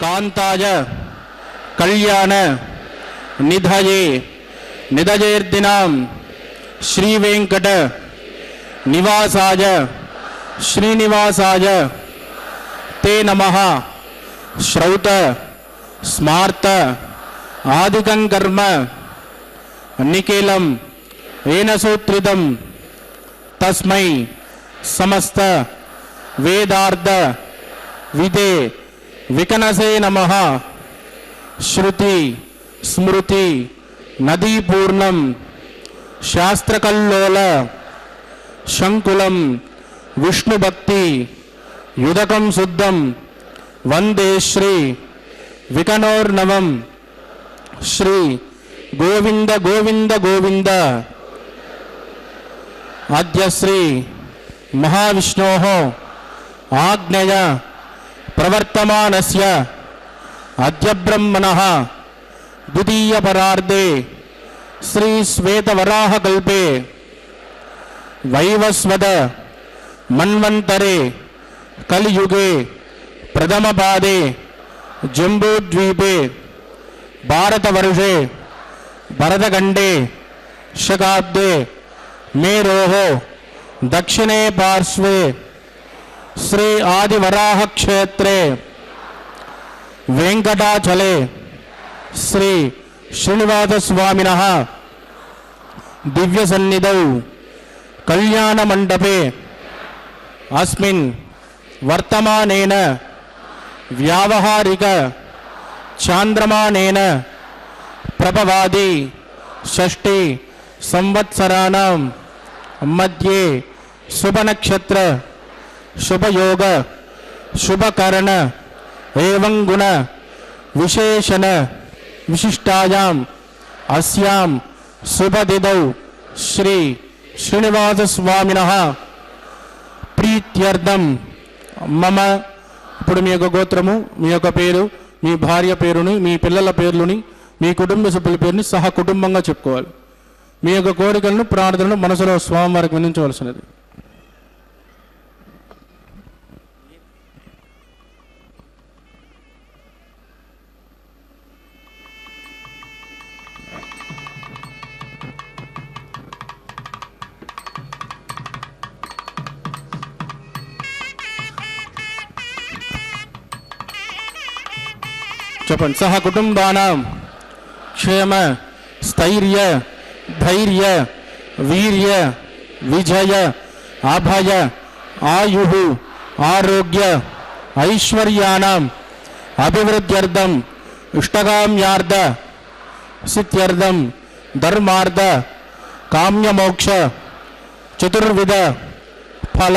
कांताय कल्याण निधये निधयेर्दिनां श्री वेंकट निवासाय श्रीनिवासाय ते नमः। श्रौत स्मार्त आदिकं कर्म निखिलं येन सूत्रितं तस्मै समस्त वेदार्थ विदे विकनसे नमः। श्रुति स्मृति नदीपूर्णं शास्त्रकल्लोल शंकुलं विष्णुभक्ति युदकं शुद्धं वंदे श्री विकनोर्नवं। श्री गोविंद गोविंद गोविंद। अद्य श्री महाविष्णोः आज्ञया प्रवर्तमानस्य अद्य ब्रह्मणः द्वितीय परार्धे श्री श्वेतवराह कल्पे वैवस्वत मन्वन्तरे कलियुगे प्रथम पादे जम्बूद्वीपे भारतवर्षे भरतखण्डे शकाब्दे मेरोः दक्षिणे पार्श्वे श्री आदिवराह क्षेत्रे वेंकटाचले श्री श्रीनिवास स्वामिनः दिव्य सन्निधौ कल्याण मंडपे अस्मिन् वर्तमानेन व्यावहारिक चांद्रमानेन प्रभवादि षष्ठी संवत्सराणां मध्ये शुभ नक्षत्र शुभ योग शुभ करण एवं गुण विशेषण विशिष्टायां अस्यां शुभ तिथौ श्री श्रीनिवास स्वामिनः प्रीत्यर्थं मम ఇప్పుడు మీ యొక్క గోత్రము మీ యొక్క పేరు మీ భార్య పేరుని మీ పిల్లల పేర్లుని మీ కుటుంబ సభ్యుల పేరుని సహ కుటుంబంగా చెప్పుకోవాలి. మీ యొక్క కోరికలను ప్రార్థనను మనసులో స్వామివారికి వినించవలసినది. చెప్పండి. సహ కుటుంబానాం క్షేమ స్థైర్య ధైర్య వీర్య విజయ అభయ ఆయుః ఆరోగ్య ఐశ్వర్యానాం అభివృద్ధ్యర్థం ఇష్టకామ్యార్థ సిద్ధ్యర్థం ధర్మార్థ కామ్యమోక్ష చతుర్విధ ఫల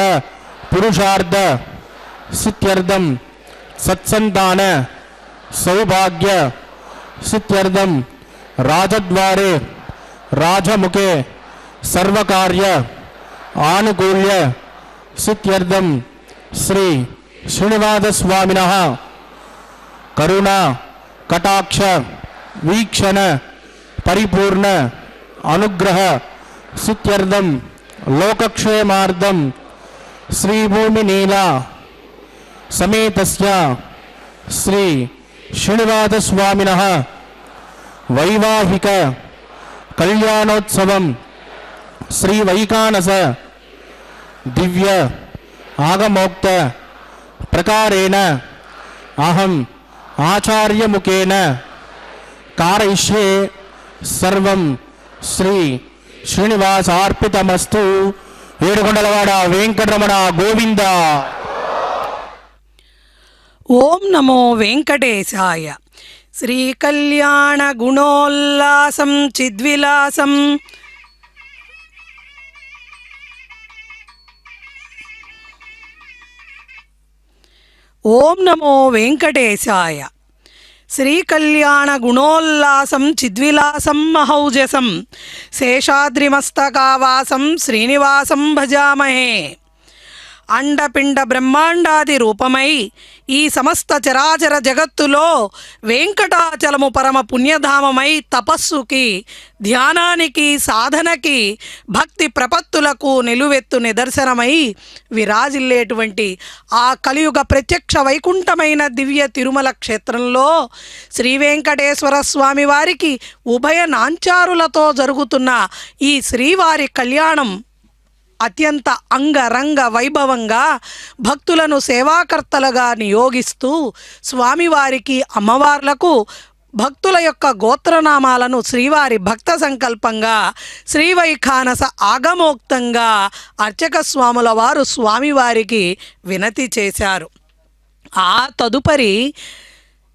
పురుషార్థ సిద్ధ్యర్థం సత్సంతాన सौभाग्य सिद्ध्यर्थं राजद्वारे राजमुखे सर्वकार्य आनुकूल्य सिद्ध्यर्थं श्री श्रीनिवास स्वामिनः करुणा कटाक्ष वीक्षण परिपूर्ण अनुग्रह सिद्ध्यर्थं लोकक्षेमार्थं श्रीभूमि नीला సమేతస్య శ్రీ శ్రీనివాస స్వామినః వైవాహిక కళ్యాణోత్సవం శ్రీ వైకానస దివ్య ఆగమోక్త ప్రకారేణ అహం ఆచార్యముఖేన కారయిష్యే సర్వం శ్రీ శ్రీనివాసార్పితమస్తు. ఏడుకొండలవాడ వెంకటరమణ గోవింద. ఓం నమో వెంకటేశాయ. శ్రీకళ్యాణ గుణోల్లాసం చిద్విలాసం ఓం నమో వెంకటేశాయ. శ్రీకళ్యాణ గుణోల్లాసం చిద్విలాసం మహౌజసం శేషాద్రిమస్తకావాసం శ్రీనివాసం భజామహే. అండపిండ బ్రహ్మాండాది రూపమై ఈ సమస్త చరాచర జగత్తులో వెంకటాచలము పరమ పుణ్యధామమై తపస్సుకి, ధ్యానానికి, సాధనకి, భక్తి ప్రపత్తులకు నిలువెత్తు నిదర్శనమై విరాజిల్లేటువంటి ఆ కలియుగ ప్రత్యక్ష వైకుంఠమైన దివ్య తిరుమల క్షేత్రంలో శ్రీ వెంకటేశ్వర స్వామి వారికి ఉభయ నాంచారులతో జరుగుతున్న ఈ శ్రీవారి కళ్యాణం అత్యంత అంగరంగ వైభవంగా భక్తులను సేవాకర్తలుగా నియోగిస్తూ స్వామివారికి, అమ్మవార్లకు భక్తుల యొక్క గోత్రనామాలను శ్రీవారి భక్త సంకల్పంగా శ్రీవైఖానస ఆగమోక్తంగా అర్చక స్వాముల వారు స్వామివారికి వినతి చేశారు. ఆ తదుపరి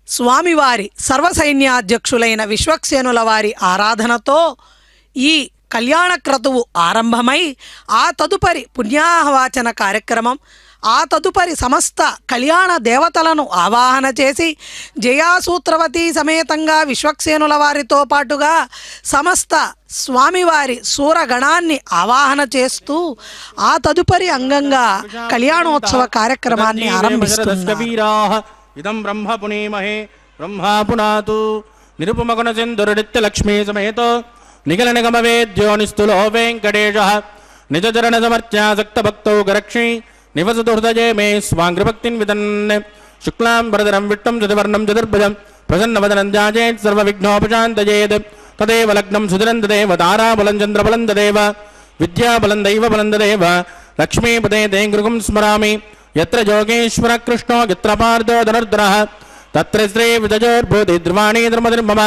స్వామివారి సర్వసైన్యాధ్యక్షులైన విశ్వక్సేనుల వారి ఆరాధనతో ఈ కళ్యాణ క్రతువు ఆరంభమై ఆ తదుపరి పుణ్యాహవాచన కార్యక్రమం, ఆ తదుపరి సమస్త కళ్యాణ దేవతలను ఆవాహన చేసి జయాసూత్రవతి సమేతంగా విశ్వక్సేనుల వారితో పాటుగా సమస్త స్వామివారి సూరగణాన్ని ఆవాహన చేస్తూ ఆ తదుపరి అంగంగా కళ్యాణోత్సవ కార్యక్రమాన్ని ఆరంభిస్తున్నారు. ఇదం బ్రహ్మ పునీమహే బ్రహ్మా పునాతు నిరుపమగుణ సింధురుడిత్య లక్ష్మీ సమేతో నిఖిల నిగమ వేద్యో నిస్తులో వెంకటేశః నిజచరణ సమర్చాసక్త భక్తౌ గరక్షి నివసతు హృదయే మే స్వాంగ్రభక్తిన్ విదన్. శుక్లాం వరదరం విట్టం చతుర్వర్ణం చతుర్భుజం ప్రసన్నవదనం ధ్యాయేత్ సర్వవిఘ్నోపశాంతయేత్. తదేవ లగ్నం సుధిరం తదేవ తారాబలం చంద్రబలం తదేవ విద్యాబలం దైవబలం తదేవ లక్ష్మీపదే తే గృహం స్మరామి. యత్ర యోగేశ్వర కృష్ణో యత్ర పార్థో ధనుర్ధరః తత్ర శ్రీ విజయోర్భూతి ధ్రువాణీ ధర్మధర్మమ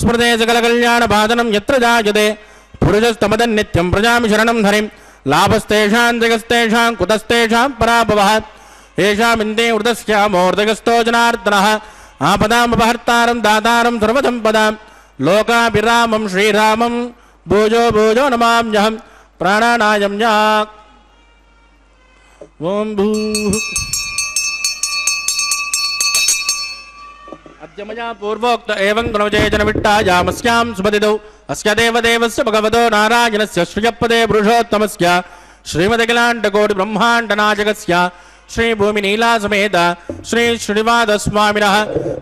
స్మృతే సకల కళ్యాణ భాజనం యత్ర జాయతే పురుషస్తమదన్ నిత్యం ప్రజామి శరణం హరిం. లాభస్తేషాం జగస్తేషాం కుతస్తేషాం పరాభవః ఏషామిందే వృతస్యామోర్ధగస్తో జనార్దనః. ఆపదామపహర్తారం దాతారం సర్వసంపదాం లోకాభిరామం శ్రీరామం భూజో భూజో నమామ్యహం. ప్రాణానాయం యా ఓం భూ అద్యమయా పూర్వోక్త ఏవం గుణవిజేజన విట్టాయామస్యాం సుమతిదౌ అస్య దేవదేవస్య భగవతో నారాయణస్య శ్రియపదే పురుషోత్తమస్య శ్రీమదఖిలాండకోటి బ్రహ్మాండనాయకస్య శ్రీ భూమి నీలా సమేత శ్రీ శ్రీనివాస స్వామినః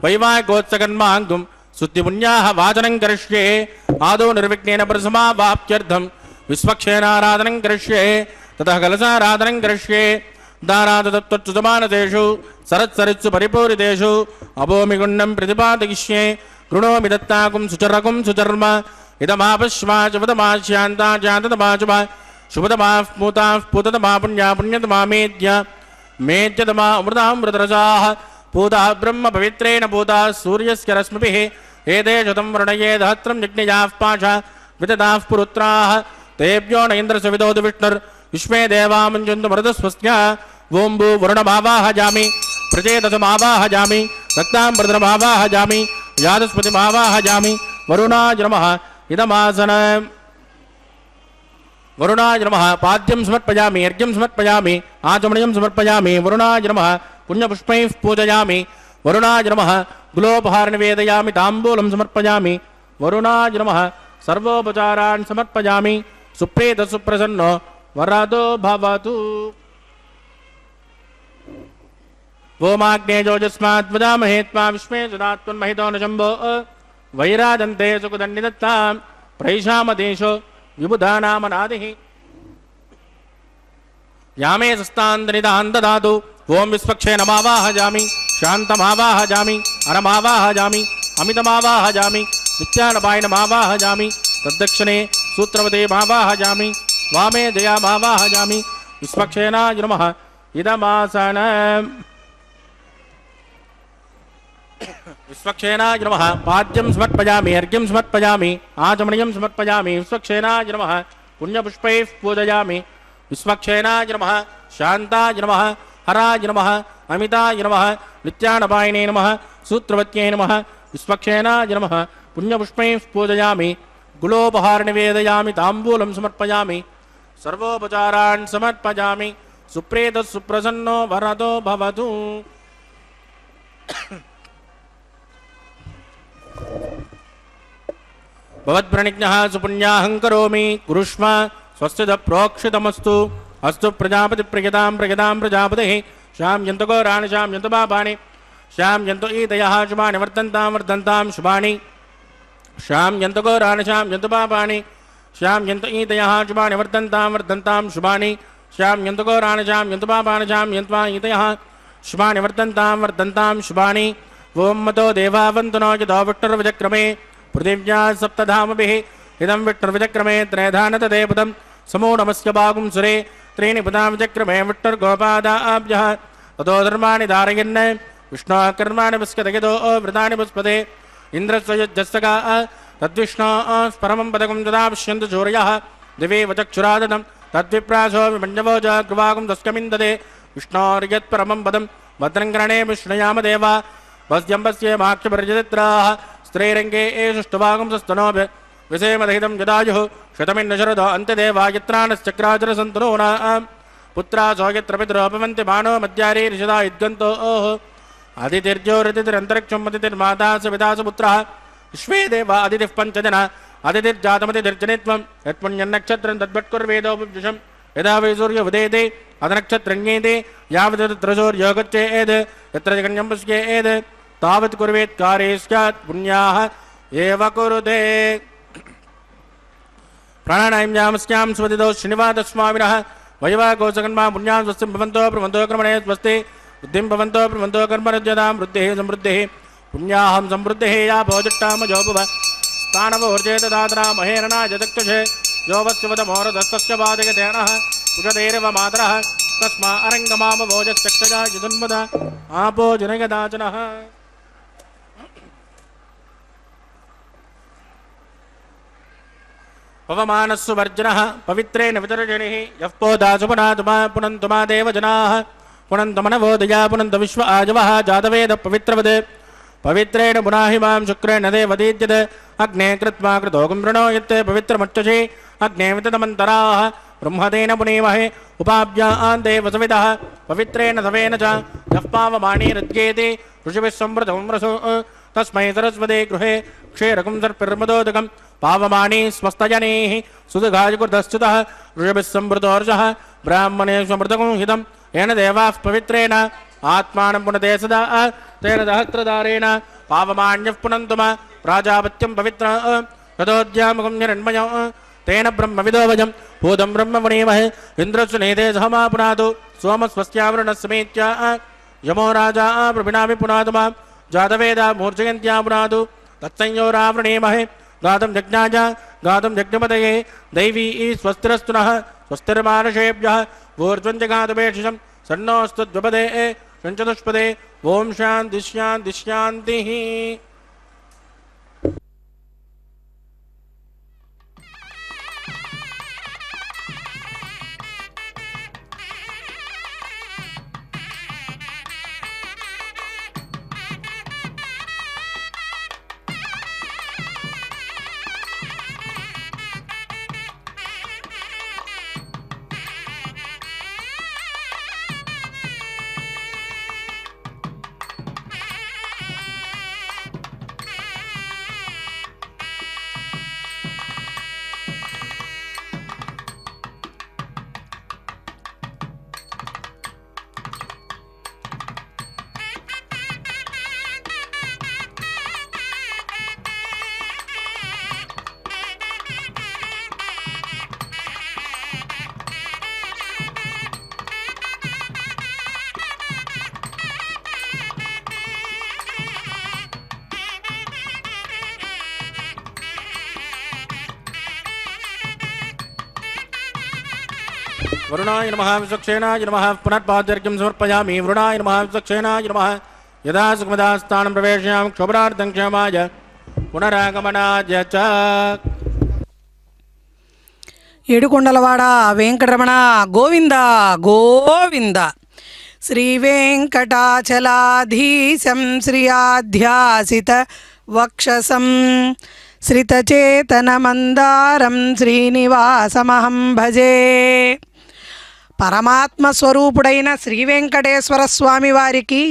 వైవాహికోత్సకర్మాంగుం శుద్ధిపుణ్యాః వాచనం కరిష్యే. ఆదో నిర్విఘ్నేన ప్రసమావాప్త్యర్థం విశ్వక్షేణారాధనం కరిష్యే. తతః కలశారాధనం కరిష్యే. దారాదత్వచ్యుతమానసేషు సరత్సరిత్సు పరిపూరితేషు అభోమిగుండం ప్రతిపాదయిష్యే. కృణోమి దత్తాకుం సుచరకుం సుచర్మ ఇదమాపశ్వాచవతమాశ్యాంతాచాతతమాచుమ శుభతమాః పూతాః పూతతమా పుణ్యా పుణ్యతమా మేద్య మేద్యతమా అమృతామృతరసాః పూతాః బ్రహ్మ పవిత్రేణ పూతాః సూర్యస్య రశ్మిభిః ఏదేషుతం వృణయే దహత్రం యజ్ఞయాః పాశా విదతాః పురుత్రాః తేభ్యో న ఇంద్రస్య విదోదు విష్ణుర్ విశ్వే దేవామంజంతు మరుదస్వస్య. ఓం భూ వరుణమావాహజామి ప్రచేతసమావాహజామి రక్తాంబరధరమావాహజామి యాదస్పతిమావాహజామి. వరుణాయ నమః ఇదమాసన వరుణాయ నమః. పాద్యం సమర్పయామి అర్ఘ్యం సమర్పయామి ఆచమనీయం సమర్పయామి. వరుణాయ నమః. పుణ్యపుష్పైః పూజయామి. వరుణాయ నమః. గులోపహార నివేదయామి తాంబూలం సమర్పయామి. వరుణాయ నమః. సర్వోపచారాన్ సమర్పయామి. సుప్రీత సుప్రసన్నో వరదో భవతు. ఓమాగ్నేయోజస్మాద్వదామహే త్వా విశ్వే సుదాత్వన్మహితో న శంభో వైరాజంతే సుఖదన్నిదత్తాం ప్రైషామదేశో విబుధానామనాదిః. यामे सस्तान्तनिदान् ददातु ओं विश्वक्षे नमावाहजामि शान्तमावाहजामि अरमावाहजामि अमितमावाहजामि नित्यानपाय नमावाहजामि तद्दक्षिणे सूत्रवते मावाहजामि वामे जयामावाहजामि विश्वक्षेनाय नमः इदमासन विश्वक्षेनाय नमः पाद्यं समर्पयामि अर्घ्यं समर्पयामि आचमनीयं समर्पयामि विश्वक्षेनाय नमः पुण्यपुष्पैः पूजयामि विश्वक्षेनाय नमः शान्ताय नमः हराय नमः अमिताय नमः नित्यानपायिने नमः सूत्रवत्यै नमः विश्वक्षेनाय नमः पुण्यपुष्पैः पूजयामि गुलोपहार निवेदयामि ताम्बूलं समर्पयामि सर्वोपचारान् समर्पयामि सुप्रीतः सुप्रसन्नो वरदो भवतु भवद्प्रणिज्ञः सुपुण्याहं करोमि कुरुष्म स्वस्तिद प्रोक्षितमस्तु अस्तु प्रजापतिप्रियतां प्रयतां प्रजापतिः श्यां यन्तको राणि श्यां यन्तु पापानि श्यां यन्तु ईतयः शुभानि वर्धन्तां वर्धन्तां शुभानि श्यां यन्तको राणि श्यां यन्तु पापानि श्यां यन्तु ईतयः शुभानि वर्धन्तां वर्धन्तां शुभानि श्यां यन्तको राणि श्यां यन्तु पापानि श्यां यन्त्वा ईतयः शुभानि वर्धन्तां वर्धन्तां शुभानि ओं मतो देवावन्तु नो यतो विष्णुर्विचक्रमे पृथिव्या सप्तधामभिः इदं विष्णुर्विचक्रमे त्रयधानतदेपदं समो नमस्य बागुं सुरे त्रीणि पदां विचक्रमे विष्णुर्गोपादाभ्यः ततो धर्माणि धारयन् विष्णोः कर्माणि पुष्कतयतो वृतानि पुष्पते इन्द्रस्य यज्जस्तका तद्विष्णोः परमं पदकं तदा पश्यन्तु सूर्यः दिवे वचक्षुरादनं तद्विप्रासो विमञ्जवो च कृवागुं तस्कमिन्दते विष्णोर्यत्परमं पदं भद्रङ्करणे विष्णुयाम देवा वस्यम्बस्य माक्षपर्यदित्राः स्त्रीरङ्गे एषुष्टभागं सस्तनो विषयमदहितं जदायुः शतमिन्न शरदो अन्त्यदेवायत्राणश्चक्राचरसन्तुनो पुत्रा सो यत्र पितरोपवन्ति मानो मध्यारे ऋषदा युद्गन्तो अदितिर्ज्योतिरन्तरिक्षं अदितिर्माता सविता सुपुत्रः विश्वे देवा अदितिः पञ्चजना अदितिर्जातमदितिर्जनित्वं यत्पुण्यन्नक्षत्रं तद्भट्कुर्वेदोपविशं यदा वै सूर्य उदेते अदनक्षत्रण्येते यावत् सूर्यो गच्छेत् यत्र जगन्यं पुष्येत् तावत् कुर्वेत् कार्ये स्यात् पुण्याः एव कुरुते प्राणायामस्यां स्वदितो श्रीनिवासस्वामिनः वैवाकोसकर्मा पुण्यां स्वस्तिं भवन्तो प्रवन्तो कर्मणे स्वस्ति बुद्धिं भवन्तो प्रवन्तो कर्मरज्यतां वृद्धिः समृद्धिः पुण्याहं समृद्धिः या भोजट्टामजो भुव स्थानवोर्जेत दात्रा महेरणा जदक्षे योवस्यवदमोरदस्तस्य पादगतेनः कुजतेरव मातरः तस्मा अरङ्गमाम भोजश्चक्षजा यदुन्मद आपो जनगदाचनः पवमानस्सु वर्जनः पवित्रेण वितर्जनिः यः पोदासुपुनातुमा पुनन्तुमा देवजनाः पुनन्तमनवोदया पुनन्त विश्व आजवः जातवेद पवित्रवत् पवित्रेण पुनाहि मां शुक्रेण देवदीद्यत् अग्ने कृत्वा कृतोगं वृणोयत् पवित्रमुच्चसे अग्ने विततमन्तराः ब्रह्मतेन पुनीमहे उपाभ्यान् देवसविदः पवित्रेण सवेन च यः पावमाने रज्येते ऋषिभिः संवृतं रसो तस्मै सरस्वते गृहे क्षेरकं सर्पिर्मदोदकं पावमाने स्वस्तजनेः सुदघाजकृतश्च्युतः ऋषिभिः संवृतोर्षः ब्राह्मणेष्वमृतकं हितं येन देवाः पवित्रेण आत्मानं पुनते सदा तेन सहस्रदारेण पावमान्यः पुनन्तुम प्राजापत्यं पवित्र ततोद्यामकं निरण्मयं तेन ब्रह्मविदो भूतं ब्रह्म मुनीमहे इन्द्रस्य नेते सहमा पुनातु सोमस्वस्यावरणस्समेत्य यमो राजा प्रभिनामि पुनातुमा जातवेदा मूर्छयन्त्या पुनातु तत्संयोरावृणीमहे गातुं यज्ञाय गातुं यज्ञपतये दैवी स्वस्तिरस्तु नः स्वस्तिर्मानुषेभ्यः ऊर्ध्वं च गातुमेषिषं सन्नोऽस्तु द्विपदे षञ्चतुष्पदे ओं शान्तिः शान्तिः शान्तिः वरुणाय नमः विचक्षेणाय नमः पुनर्पाद्यर्घ्यं समर्पयामि वरुणाय नमः विचक्षेणाय नमः यदा सुखमदास्थानं प्रवेशयामि क्षोभनार्थं क्षमाय पुनरागमनाय च ఏడుకొండలవాడ వెంకటరమణ గోవింద గోవింద. శ్రీ వెంకటాచలాధీశం శ్రియాధ్యాసిత వక్షసం శ్రితచేతనమందారం శ్రీనివాసమహం భజే. పరమాత్మ స్వరూపుడైన శ్రీ వెంకటేశ్వర స్వామి వారికి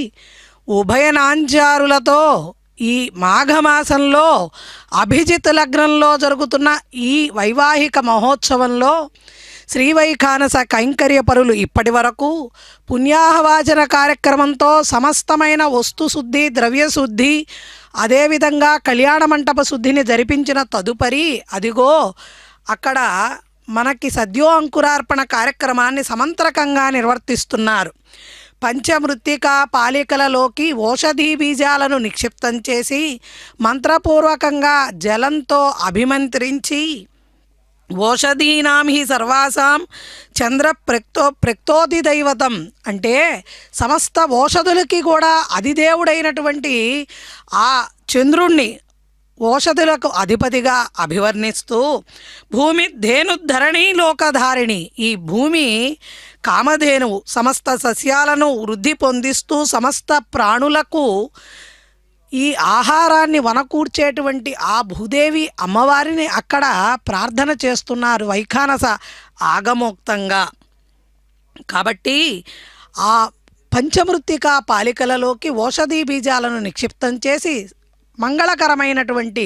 ఉభయ నాంచారులతో ఈ మాఘమాసంలో అభిజిత్ లగ్నంలో జరుగుతున్న ఈ వైవాహిక మహోత్సవంలో శ్రీవైఖానస కైంకర్య పరులు ఇప్పటి వరకు పుణ్యాహవాచన కార్యక్రమంతో సమస్తమైన వస్తుశుద్ధి ద్రవ్యశుద్ధి అదేవిధంగా కళ్యాణ మంటప శుద్ధిని జరిపించిన తదుపరి అదిగో అక్కడ మనకి సద్యో అంకురార్పణ కార్యక్రమాన్ని సమంత్రకంగా నిర్వర్తిస్తున్నారు. పంచమృత్తికా పాలికలలోకి ఓషధీ బీజాలను నిక్షిప్తం చేసి మంత్రపూర్వకంగా జలంతో అభిమంత్రించి ఓషధీనాం హి సర్వాసాం చంద్ర ప్రక్తోదిదైవతం అంటే సమస్త ఓషధులకి కూడా అధిదేవుడైనటువంటి ఆ చంద్రుణ్ణి ఓషధులకు అధిపతిగా అభివర్ణిస్తూ భూమి ధేనుద్ధరణి లోకధారిణి, ఈ భూమి కామధేనువు సమస్త సస్యాలను వృద్ధి పొందిస్తూ సమస్త ప్రాణులకు ఈ ఆహారాన్ని వనకూర్చేటువంటి ఆ భూదేవి అమ్మవారిని అక్కడ ప్రార్థన చేస్తున్నారు వైఖానస ఆగమోక్తంగా. కాబట్టి ఆ పంచమృత్తికా పాలికలలోకి ఓషధీ బీజాలను నిక్షిప్తం చేసి మంగళకరమైనటువంటి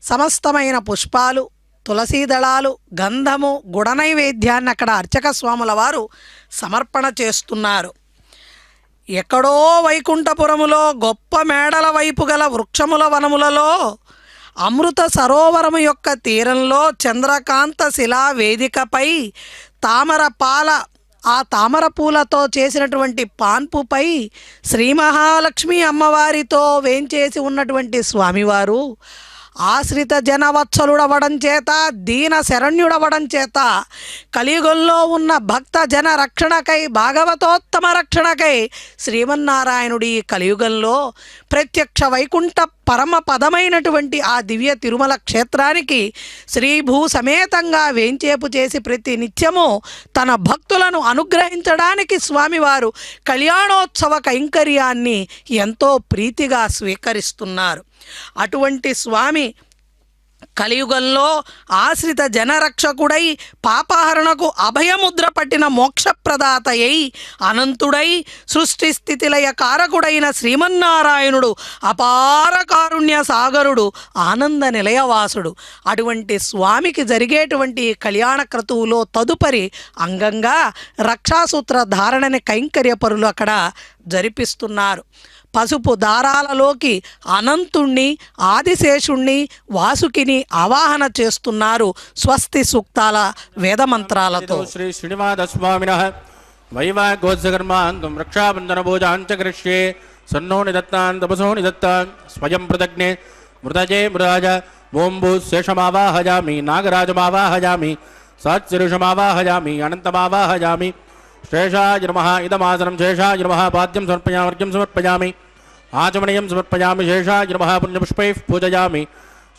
సమస్తమైన పుష్పాలు, తులసీ దళాలు, గంధము, గుడ నైవేద్యాన్ని అక్కడ అర్చక స్వాముల వారు సమర్పణ చేస్తున్నారు. ఎక్కడో వైకుంఠపురములో గొప్ప మేడల వైపు గల వృక్షముల వనములలో అమృత సరోవరము యొక్క తీరంలో చంద్రకాంత శిలా వేదికపై ఆ తామర పూలతో చేసినటువంటి పాన్పుపై శ్రీ మహాలక్ష్మి అమ్మవారితో వేంచేసి ఉన్నటువంటి స్వామివారు ఆశ్రిత జనవత్సలుడవడం చేత దీన శరణ్యుడవడం చేత కలియుగంలో ఉన్న భక్త జన రక్షణకై భాగవతోత్తమ రక్షణకై శ్రీమన్నారాయణుడి కలియుగంలో ప్రత్యక్ష వైకుంఠ పరమ పదమైనటువంటి ఆ దివ్య తిరుమల క్షేత్రానికి శ్రీభూ సమేతంగా వేంచేపు చేసి ప్రతి నిత్యము తన భక్తులను అనుగ్రహించడానికి స్వామివారు కళ్యాణోత్సవ కైంకర్యాన్ని ఎంతో ప్రీతిగా స్వీకరిస్తున్నారు. అటువంటి స్వామి కలియుగంలో ఆశ్రిత జనరక్షకుడై పాపహరణకు అభయముద్ర పట్టిన మోక్షప్రదాతయై అనంతుడై సృష్టి స్థితిలయ కారకుడైన శ్రీమన్నారాయణుడు అపార కారుణ్య సాగరుడు ఆనంద నిలయవాసుడు. అటువంటి స్వామికి జరిగేటువంటి కళ్యాణ క్రతువులో తదుపరి అంగంగా రక్షాసూత్ర ధారణని కైంకర్య పరులు అక్కడ జరిపిస్తున్నారు. పసుపు దారాలలోకి అనంతుణ్ణి ఆదిశేషుణ్ణి వాసుకిని ఆవాహన చేస్తున్నారు స్వస్తి సూక్తాల వేదమంత్రాలతో. శ్రీ శ్రీనివాస స్వామినః వైవాహికోత్సకర్మాంతం రక్షాబంధన పూజాంచ కరిష్యే సన్నో నిదత్తాన్ తపసో నిదత్తాన్ స్వయం పృథగ్నే మృతజే మృరాజ ఓం భూ శేషమావాహయామి నాగరాజమావాహయామి సత్శిరుషమావాహయామి అనంతమావాహయామి శేషాయ నమః ఇదమాసనం శేషాయ నమః పాద్యం సమర్పయామి అర్ఘ్యం సమర్పయామి ఆచమనీయం సమర్పయామి శేషాయ నమః పుణ్యపుష్పైః పూజయామి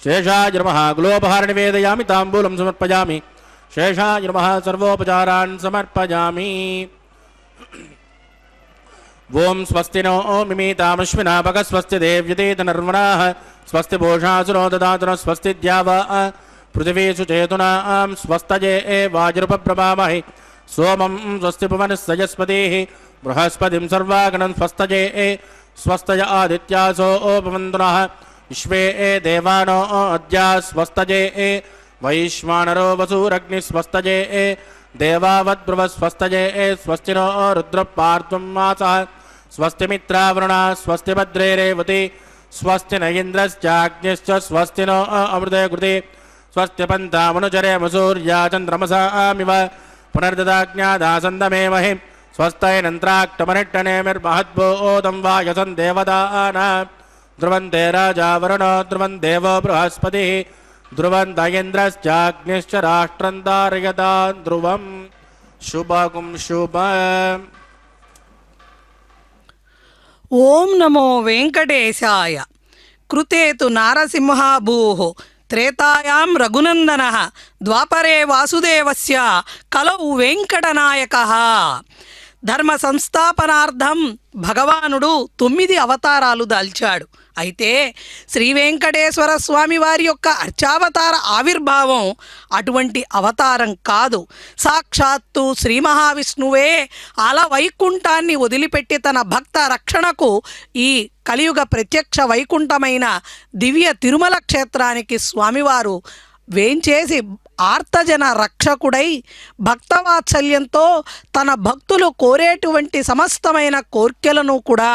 శేషాయ నమః గులోపహార నివేదయామి తాంబూలం సమర్పయామి శేషాయ నమః సర్వోపచారాన్ సమర్పయామి. ఓం స్వస్తి నో మిమీతామశ్వినా భగ స్వస్తి దేవ్యతేత నర్వణాః స్వస్తి భూషాసురో దదాతున స్వస్తి ద్యావా పృథివీషు చేతునాం స్వస్తజే వాజురుపప్రభామహి సోమం స్వస్తి పవనస్సయస్పతిః బృహస్పతిం సర్వాగణం స్వస్తజే స్వస్తయ ఆదిత్యాసో భవంతునః విశ్వే దేవానో అద్యా స్వస్తజే వైశ్వానరో వసూరగ్ని స్వస్తజే దేవావద్భ్రువ స్వస్తజే స్వస్తినో రుద్రపార్త్వం మాసః స్వస్తి మిత్రావరుణ స్వస్తి భద్రే రేవతి స్వస్తి న ఇంద్రశ్చాగ్నిశ్చ స్వస్తి నో అమృతే కృతే స్వస్తి పంతామనుచరేమ సూర్యా చంద్రమసామివ పునర్దదాజ్ఞాదాసందమేమహి స్వస్తైనంత్రాక్టమనిట్టనేమిర్మహద్భూతం వాయసం దేవదానాం ధ్రువంతే రాజా వరుణో ధ్రువం దేవో బృహస్పతిః ధ్రువంత ఇంద్రశ్చాగ్నిశ్చ రాష్ట్రం ధారయతాన్ ధ్రువం. శుభాకుం శుభ. ఓం నమో వెంకటేశాయ. కృతేతు నారసింహ భూః త్రేతాయాం రఘునందనః ద్వాపరే వాసుదేవస్య కలౌ వెంకటనాయకః. ధర్మ సంస్థాపనార్థం భగవానుడు 9 అవతారాలు దాల్చాడు. అయితే శ్రీ వెంకటేశ్వర స్వామి వారి యొక్క అర్చావతార ఆవిర్భావం అటువంటి అవతారం కాదు. సాక్షాత్తు శ్రీ మహావిష్ణువే వైకుంఠాన్ని వదిలిపెట్టి తన భక్త రక్షణకు ఈ కలియుగ ప్రత్యక్ష వైకుంఠమైన దివ్య తిరుమల క్షేత్రానికి స్వామివారు వేంచేసి ఆర్తజన రక్షకుడై భక్తవాత్సల్యంతో తన భక్తులు కోరేటువంటి సమస్తమైన కోర్కెలను కూడా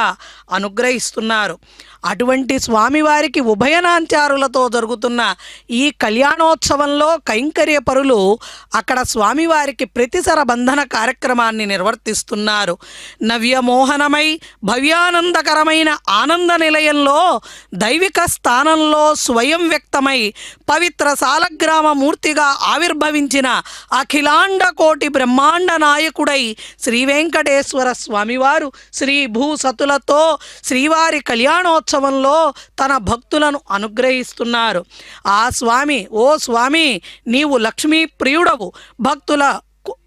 అనుగ్రహిస్తున్నారు. అటువంటి స్వామివారికి ఉభయనాంచారులతో జరుగుతున్న ఈ కళ్యాణోత్సవంలో కైంకర్య పరులు అక్కడ స్వామివారికి ప్రతిసర బంధన కార్యక్రమాన్ని నిర్వర్తిస్తున్నారు. నవ్యమోహనమై భవ్యానందకరమైన ఆనంద నిలయంలో దైవిక స్థానంలో స్వయం వ్యక్తమై పవిత్ర సాలగ్రామ మూర్తిగా ఆవిర్భవించిన అఖిలాండ కోటి బ్రహ్మాండ నాయకుడై శ్రీ వెంకటేశ్వర స్వామివారు శ్రీ భూసతులతో శ్రీవారి కళ్యాణోత్సవంలో తన భక్తులను అనుగ్రహిస్తున్నారు. ఆ స్వామి, ఓ స్వామి, నీవు లక్ష్మీ ప్రియుడవు, భక్తుల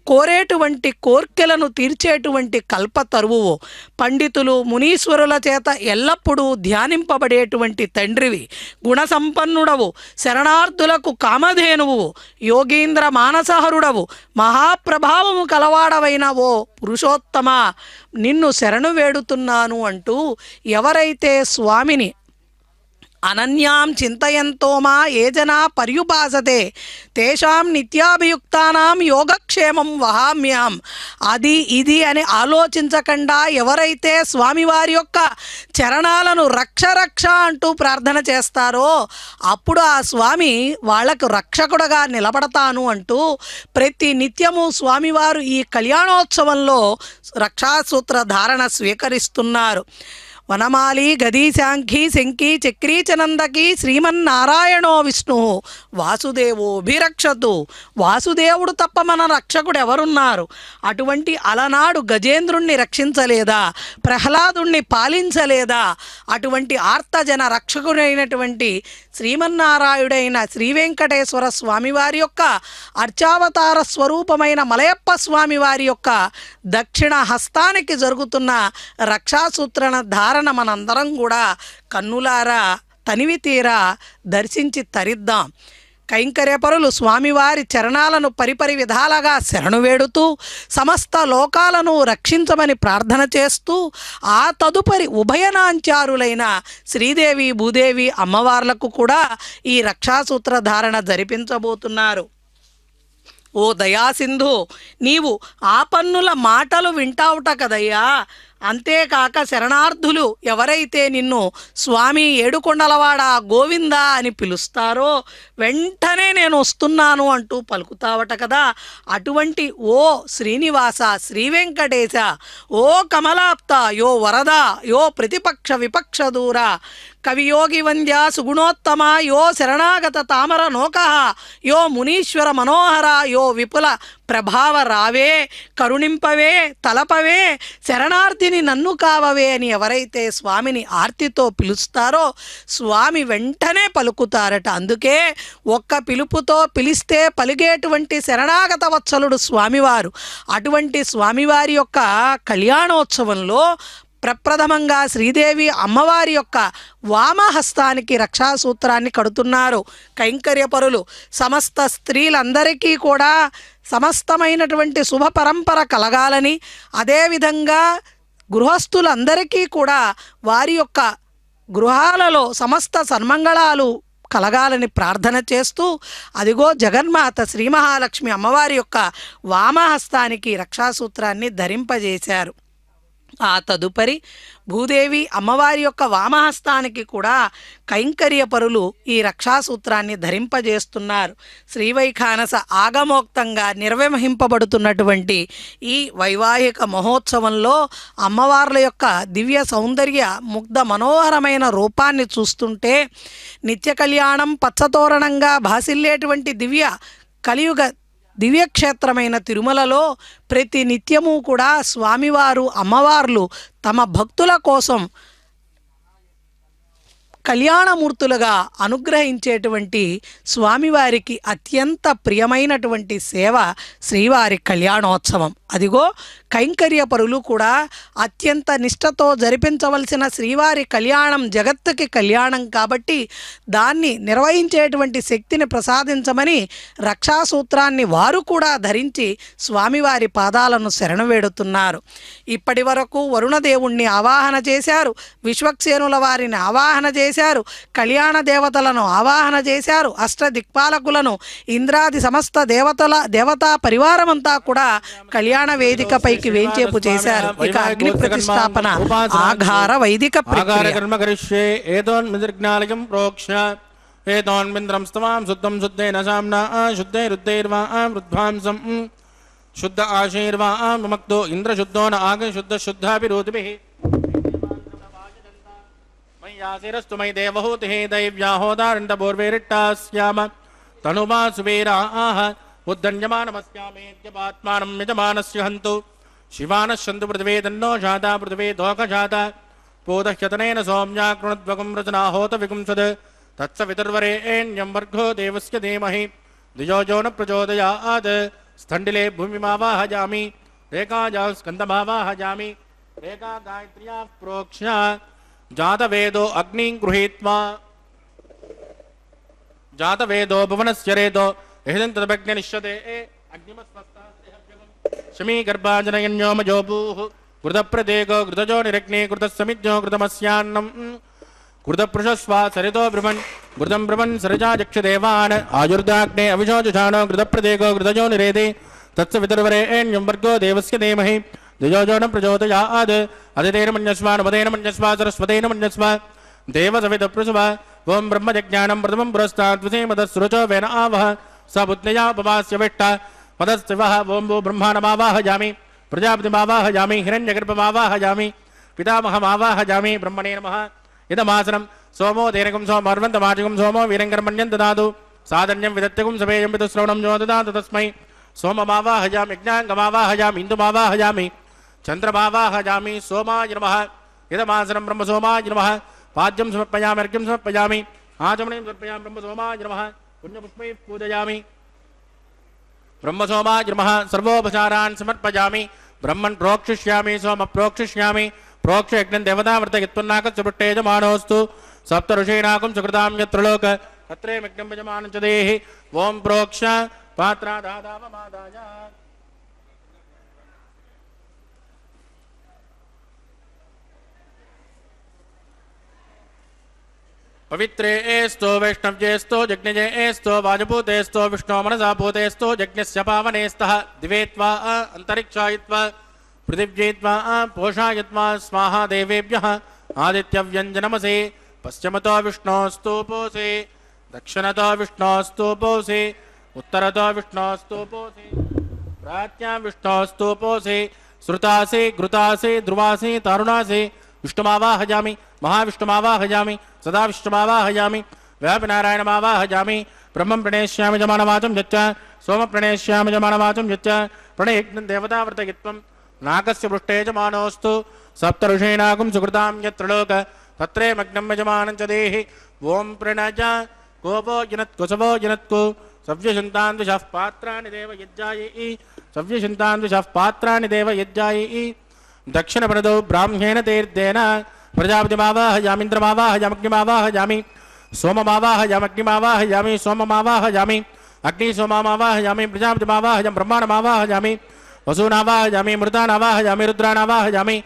కోరేటువంటి కోర్కెలను తీర్చేటువంటి కల్పతరువువు, పండితులు మునీశ్వరుల చేత ఎల్లప్పుడూ ధ్యానింపబడేటువంటి తండ్రివి, గుణసంపన్నుడవు, శరణార్థులకు కామధేనువు, యోగీంద్ర మానసహరుడవు, మహాప్రభావము కలవాడవైన ఓ పురుషోత్తమ, నిన్ను శరణు వేడుతున్నాను అంటూ ఎవరైతే స్వామిని అనన్యాం చింతయంతో మా ఏ జనా పర్యుపాసతే తేషాం నిత్యాభియుక్తానాం యోగక్షేమం వహామ్యాం. అది ఇది అని ఆలోచించకుండా ఎవరైతే స్వామివారి యొక్క చరణాలను రక్ష రక్ష అంటూ ప్రార్థన చేస్తారో అప్పుడు ఆ స్వామి వాళ్లకు రక్షకుడుగా నిలబడతాను అంటూ ప్రతి నిత్యము స్వామివారు ఈ కళ్యాణోత్సవంలో రక్షాసూత్ర ధారణ స్వీకరిస్తున్నారు. వనమాలి గదీశాంఖి శంఖి చక్రీచనందకి శ్రీమన్నారాయణో విష్ణు వాసుదేవోభిరక్షతు. వాసుదేవుడు తప్ప మన రక్షకుడు ఎవరున్నారు? అటువంటి అలనాడు గజేంద్రుణ్ణి రక్షించలేదా? ప్రహ్లాదుణ్ణి పాలించలేదా? అటువంటి ఆర్తజన రక్షకుడైనటువంటి శ్రీమన్నారాయుడైన శ్రీ వెంకటేశ్వర స్వామివారి యొక్క అర్చావతార స్వరూపమైన మలయప్ప స్వామివారి యొక్క దక్షిణ హస్తానికి జరుగుతున్న రక్షాసూత్రణ ధారణ మనందరం కూడా కన్నులారా తనివి తీరా దర్శించి తరిద్దాం. కైంకర్యపరులు స్వామివారి చరణాలను పరిపరి విధాలుగా శరణు వేడుతూ సమస్త లోకాలను రక్షించమని ప్రార్థన చేస్తూ ఆ తదుపరి ఉభయనాంచారులైన శ్రీదేవి భూదేవి అమ్మవార్లకు కూడా ఈ రక్షాసూత్ర ధారణ జరిపించబోతున్నారు. ఓ దయాసింధు, నీవు ఆపన్నుల మాటలు వింటావుట కదయ్యా. అంతేకాక శరణార్థులు ఎవరైతే నిన్ను స్వామి ఏడుకొండలవాడ గోవిందా అని పిలుస్తారో వెంటనే నేను వస్తున్నాను అంటూ పలుకుతావట కదా. అటువంటి ఓ శ్రీనివాస, శ్రీ వెంకటేశ, ఓ కమలాప్త, యో వరద, యో ప్రతిపక్ష విపక్ష దూర, కవియోగి వంద్య సుగుణోత్తమ, యో శరణాగత తామర నోక, యో మునీశ్వర మనోహర, యో విపుల ప్రభావ రావే, కరుణింపవే, తలపవే, శరణార్థిని నన్ను కావవే అని ఎవరైతే స్వామిని ఆర్తితో పిలుస్తారో స్వామి వెంటనే పలుకుతారట. అందుకే ఒక్క పిలుపుతో పిలిస్తే పలిగేటువంటి శరణాగత వత్సలుడు స్వామివారు. అటువంటి స్వామివారి యొక్క కళ్యాణోత్సవంలో ప్రప్రథమంగా శ్రీదేవి అమ్మవారి యొక్క వామహస్తానికి రక్షాసూత్రాన్ని కడుతున్నారు కైంకర్యపరులు. సమస్త స్త్రీలందరికీ కూడా సమస్తమైనటువంటి శుభ పరంపర కలగాలని, అదేవిధంగా గృహస్థులందరికీ కూడా వారి యొక్క గృహాలలో సమస్త సన్మంగళాలు కలగాలని ప్రార్థన చేస్తూ అదిగో జగన్మాత శ్రీ మహాలక్ష్మి అమ్మవారి యొక్క వామహస్తానికి రక్షాసూత్రాన్ని ధరింపజేశారు. ఆ తదుపరి భూదేవి అమ్మవారి యొక్క వామహస్తానికి కూడా కైంకర్యపరులు ఈ రక్షాసూత్రాన్ని ధరింపజేస్తున్నారు. శ్రీవైఖానస ఆగమోక్తంగా నిర్వహింపబడుతున్నటువంటి ఈ వైవాహిక మహోత్సవంలో అమ్మవార్ల యొక్క దివ్య సౌందర్య ముగ్ధ మనోహరమైన రూపాన్ని చూస్తుంటే నిత్య కళ్యాణం పచ్చతోరణంగా భాసిల్లేటువంటి దివ్య కలియుగ దివ్యక్షేత్రమైన తిరుమలలో ప్రతి నిత్యము కూడా స్వామివారు అమ్మవార్లు తమ భక్తుల కోసం కళ్యాణమూర్తులుగా అనుగ్రహించేటువంటి స్వామివారికి అత్యంత ప్రియమైనటువంటి సేవ శ్రీవారి కళ్యాణోత్సవం. అదిగో కైంకర్య పరులు కూడా అత్యంత నిష్ఠతో జరిపించవలసిన శ్రీవారి కళ్యాణం జగత్తుకి కళ్యాణం కాబట్టి దాన్ని నిర్వహించేటువంటి శక్తిని ప్రసాదించమని రక్షాసూత్రాన్ని వారు కూడా ధరించి స్వామివారి పాదాలను శరణు వేడుతున్నారు. ఇప్పటి వరకు వరుణదేవుణ్ణి ఆవాహన చేశారు, విశ్వక్సేనుల వారిని ఆవాహన చేశారు, కళ్యాణ దేవతలను ఆవాహన చేశారు, అష్టదిక్పాలకులను ఇంద్రాది సమస్త దేవతా పరివారమంతా కూడా కళ్యాణ వేదికపైకి వేంచేపు చేశారు. ఇక అగ్ని ప్రతిష్టాపన ఆఘార వైదిక శుద్ధ ఆశీర్వామక్తో ఇంద్రశుద్ధో ఆగ శుద్ధ శుద్ధాభిరోధిభిః మయ్యాసిరస్తు మయి దేవహూతి దైవ్యాహోదారండపూర్వేరిట్టాస్యామ తనుమా సువేరాః ఉద్ధన్యమానమస్యామేత్యపాత్మానం యజమానస్య హంతు శివానశ్యంతు పృథివీ తన్నో శాతా పృథివీ దోకశాత పూదహ్యతనేన సౌమ్యా కృణద్వకం రచనాహోత వికుంసద్ తత్సవితుర్వరేణ్యం వర్గో దేవస్య ధీమహి ధియో యో న ప్రచోదయాత్ స్థండిలే భూమిమావాహజామి రేఖాజా స్కందమావాహజామి రేఖా గాయత్ర్యా ప్రోక్ష జాతవేదో అగ్నిం గృహీత్వా జాతవేదో భువనస్య రేదో యహిదంతదగ్నినిష్యతే అగ్నిమస్మస్తాస్యహవ్యగం శమీ గర్భాజనయన్యోమజోభూః కృతప్రదేగో కృతజో నిరగ్నే కృతసమిజ్ఞో కృతమస్యాన్నం కృతపృషస్వా సరితో బ్రహ్మన్ కృతం బ్రహ్మన్ సరజాచక్షదేవాన్ ఆయుర్దాగ్నే అవిశోజుషాణో కృతప్రదేగో కృతజో నిరేదే తత్సవితుర్వరేణ్యం వర్గో దేవస్య ధీమహి ధియోజోన ప్రచోదయాత్ అదితేన మన్యస్వ నమదేన మన్యస్వ సరస్వతేన మన్యస్వ దేవసవితప్రసువ ఓం బ్రహ్మజజ్ఞానం ప్రథమం పురస్తాద్విసేమదస్రుచో వేన ఆవహ స బుద్ధ్యయా ఉపవాస్య విష్ట పదస్తివః ఓం భూ బ్రహ్మాణమావాహయామి ప్రజాపతిమావాహయామి హిరణ్యగర్భమావాహయామి పితామహమావాహయామి బ్రహ్మణే నమః ఇదమాసనం సోమో తేనకం సోమర్వంతమాచకం సోమో వీరంకర్మణ్యం దదాతు సాధన్యం విదత్యకం సభేయం పితశ్రవణం జో దదాతు తస్మై సోమమావాహయామి యజ్ఞాంగమావాహయామి ఇందుమావాహయామి చంద్రమావాహయామి సోమాయ నమః ఇదమాసనం బ్రహ్మసోమాయ నమః పాద్యం సమర్పయామి అర్ఘ్యం సమర్పయామి ఆచమనీయం సమర్పయామి బ్రహ్మసోమాయ నమః పుణ్యపుష్పైః పూజయామి బ్రహ్మసోమాయ నమః సర్వోపచారాన్ సమర్పయామి బ్రహ్మన్ ప్రోక్షిష్యామి సోమ ప్రోక్షిష్యామి ప్రోక్ష యజ్ఞం దేవతావర్తయత్వన్నాకచబుట్టేజమానోస్తు సప్త ఋషీణాకం సుకృతాం యత్రలోక తత్రే యజ్ఞం యజమానం చ దేహి ఓం ప్రోక్ష పాత్రాదాదావమాదాయ పవిత్రేస్తో వైష్ణవ్యేస్తో జజ్ఞజేస్తో వాజపూతేస్తో విష్ణో మనసాపూతేస్తో యజ్ఞస్య పావనేస్తః దివేత్వా అంతరిక్షాయిత్వా పృథివ్యేత్వా పోషాయత్వా స్వాహా దేవేభ్యః ఆదిత్యవ్యంజనమసే పశ్చిమతో విష్ణోస్తూపోసే దక్షిణతో విష్ణోస్తూపోసే ఉత్తరతో విష్ణోస్తూపోసే ప్రాచ్యాం విష్ణోస్తూపోసే శృతాసే ఘృతాసే ధ్రువాసే తరుణాసే విష్ణుమావాహయామి మహావిష్ణుమావాహయామి సదా విష్ణుమావాహయామి వ్యాపినారాయణమావాహయామి బ్రహ్మం ప్రణేష్యామి జమానవాచం యచ్చ సోమ ప్రణేష్యామి జమానవాచం యచ్చ ప్రణయజ్ఞం దేవతావ్రతగిత్వం నాగస్య పృష్ఠే యజమానోస్తు సప్త ఋషీణాకం సుకృతాం యత్రలోక తత్రే మగ్నం యజమానం చ దేహి ఓం ప్రణజ కోపో జనత్ కుశవో జనత్కు సవ్యశంతాన్ దిశః పాత్రాని దేవ యజ్జాయి సవ్యశంతాన్ దిశః పాత్రాని దేవ యజ్జాయి దక్షిణప్రదో బ్రాహ్మేణ తీర్థేన ప్రజాపతిమావాహయామింద్రమావాహయామగ్నిమావాహయామి సోమమావాహయామగ్నిమావాహయామి సోమమావాహయామి అగ్ని సోమమావాహయామి ప్రజాపతిమావాహయామి బ్రహ్మాణమావాహయామి వసూనావాహయామి మృతానావాహయామి రుద్రానావాహయామి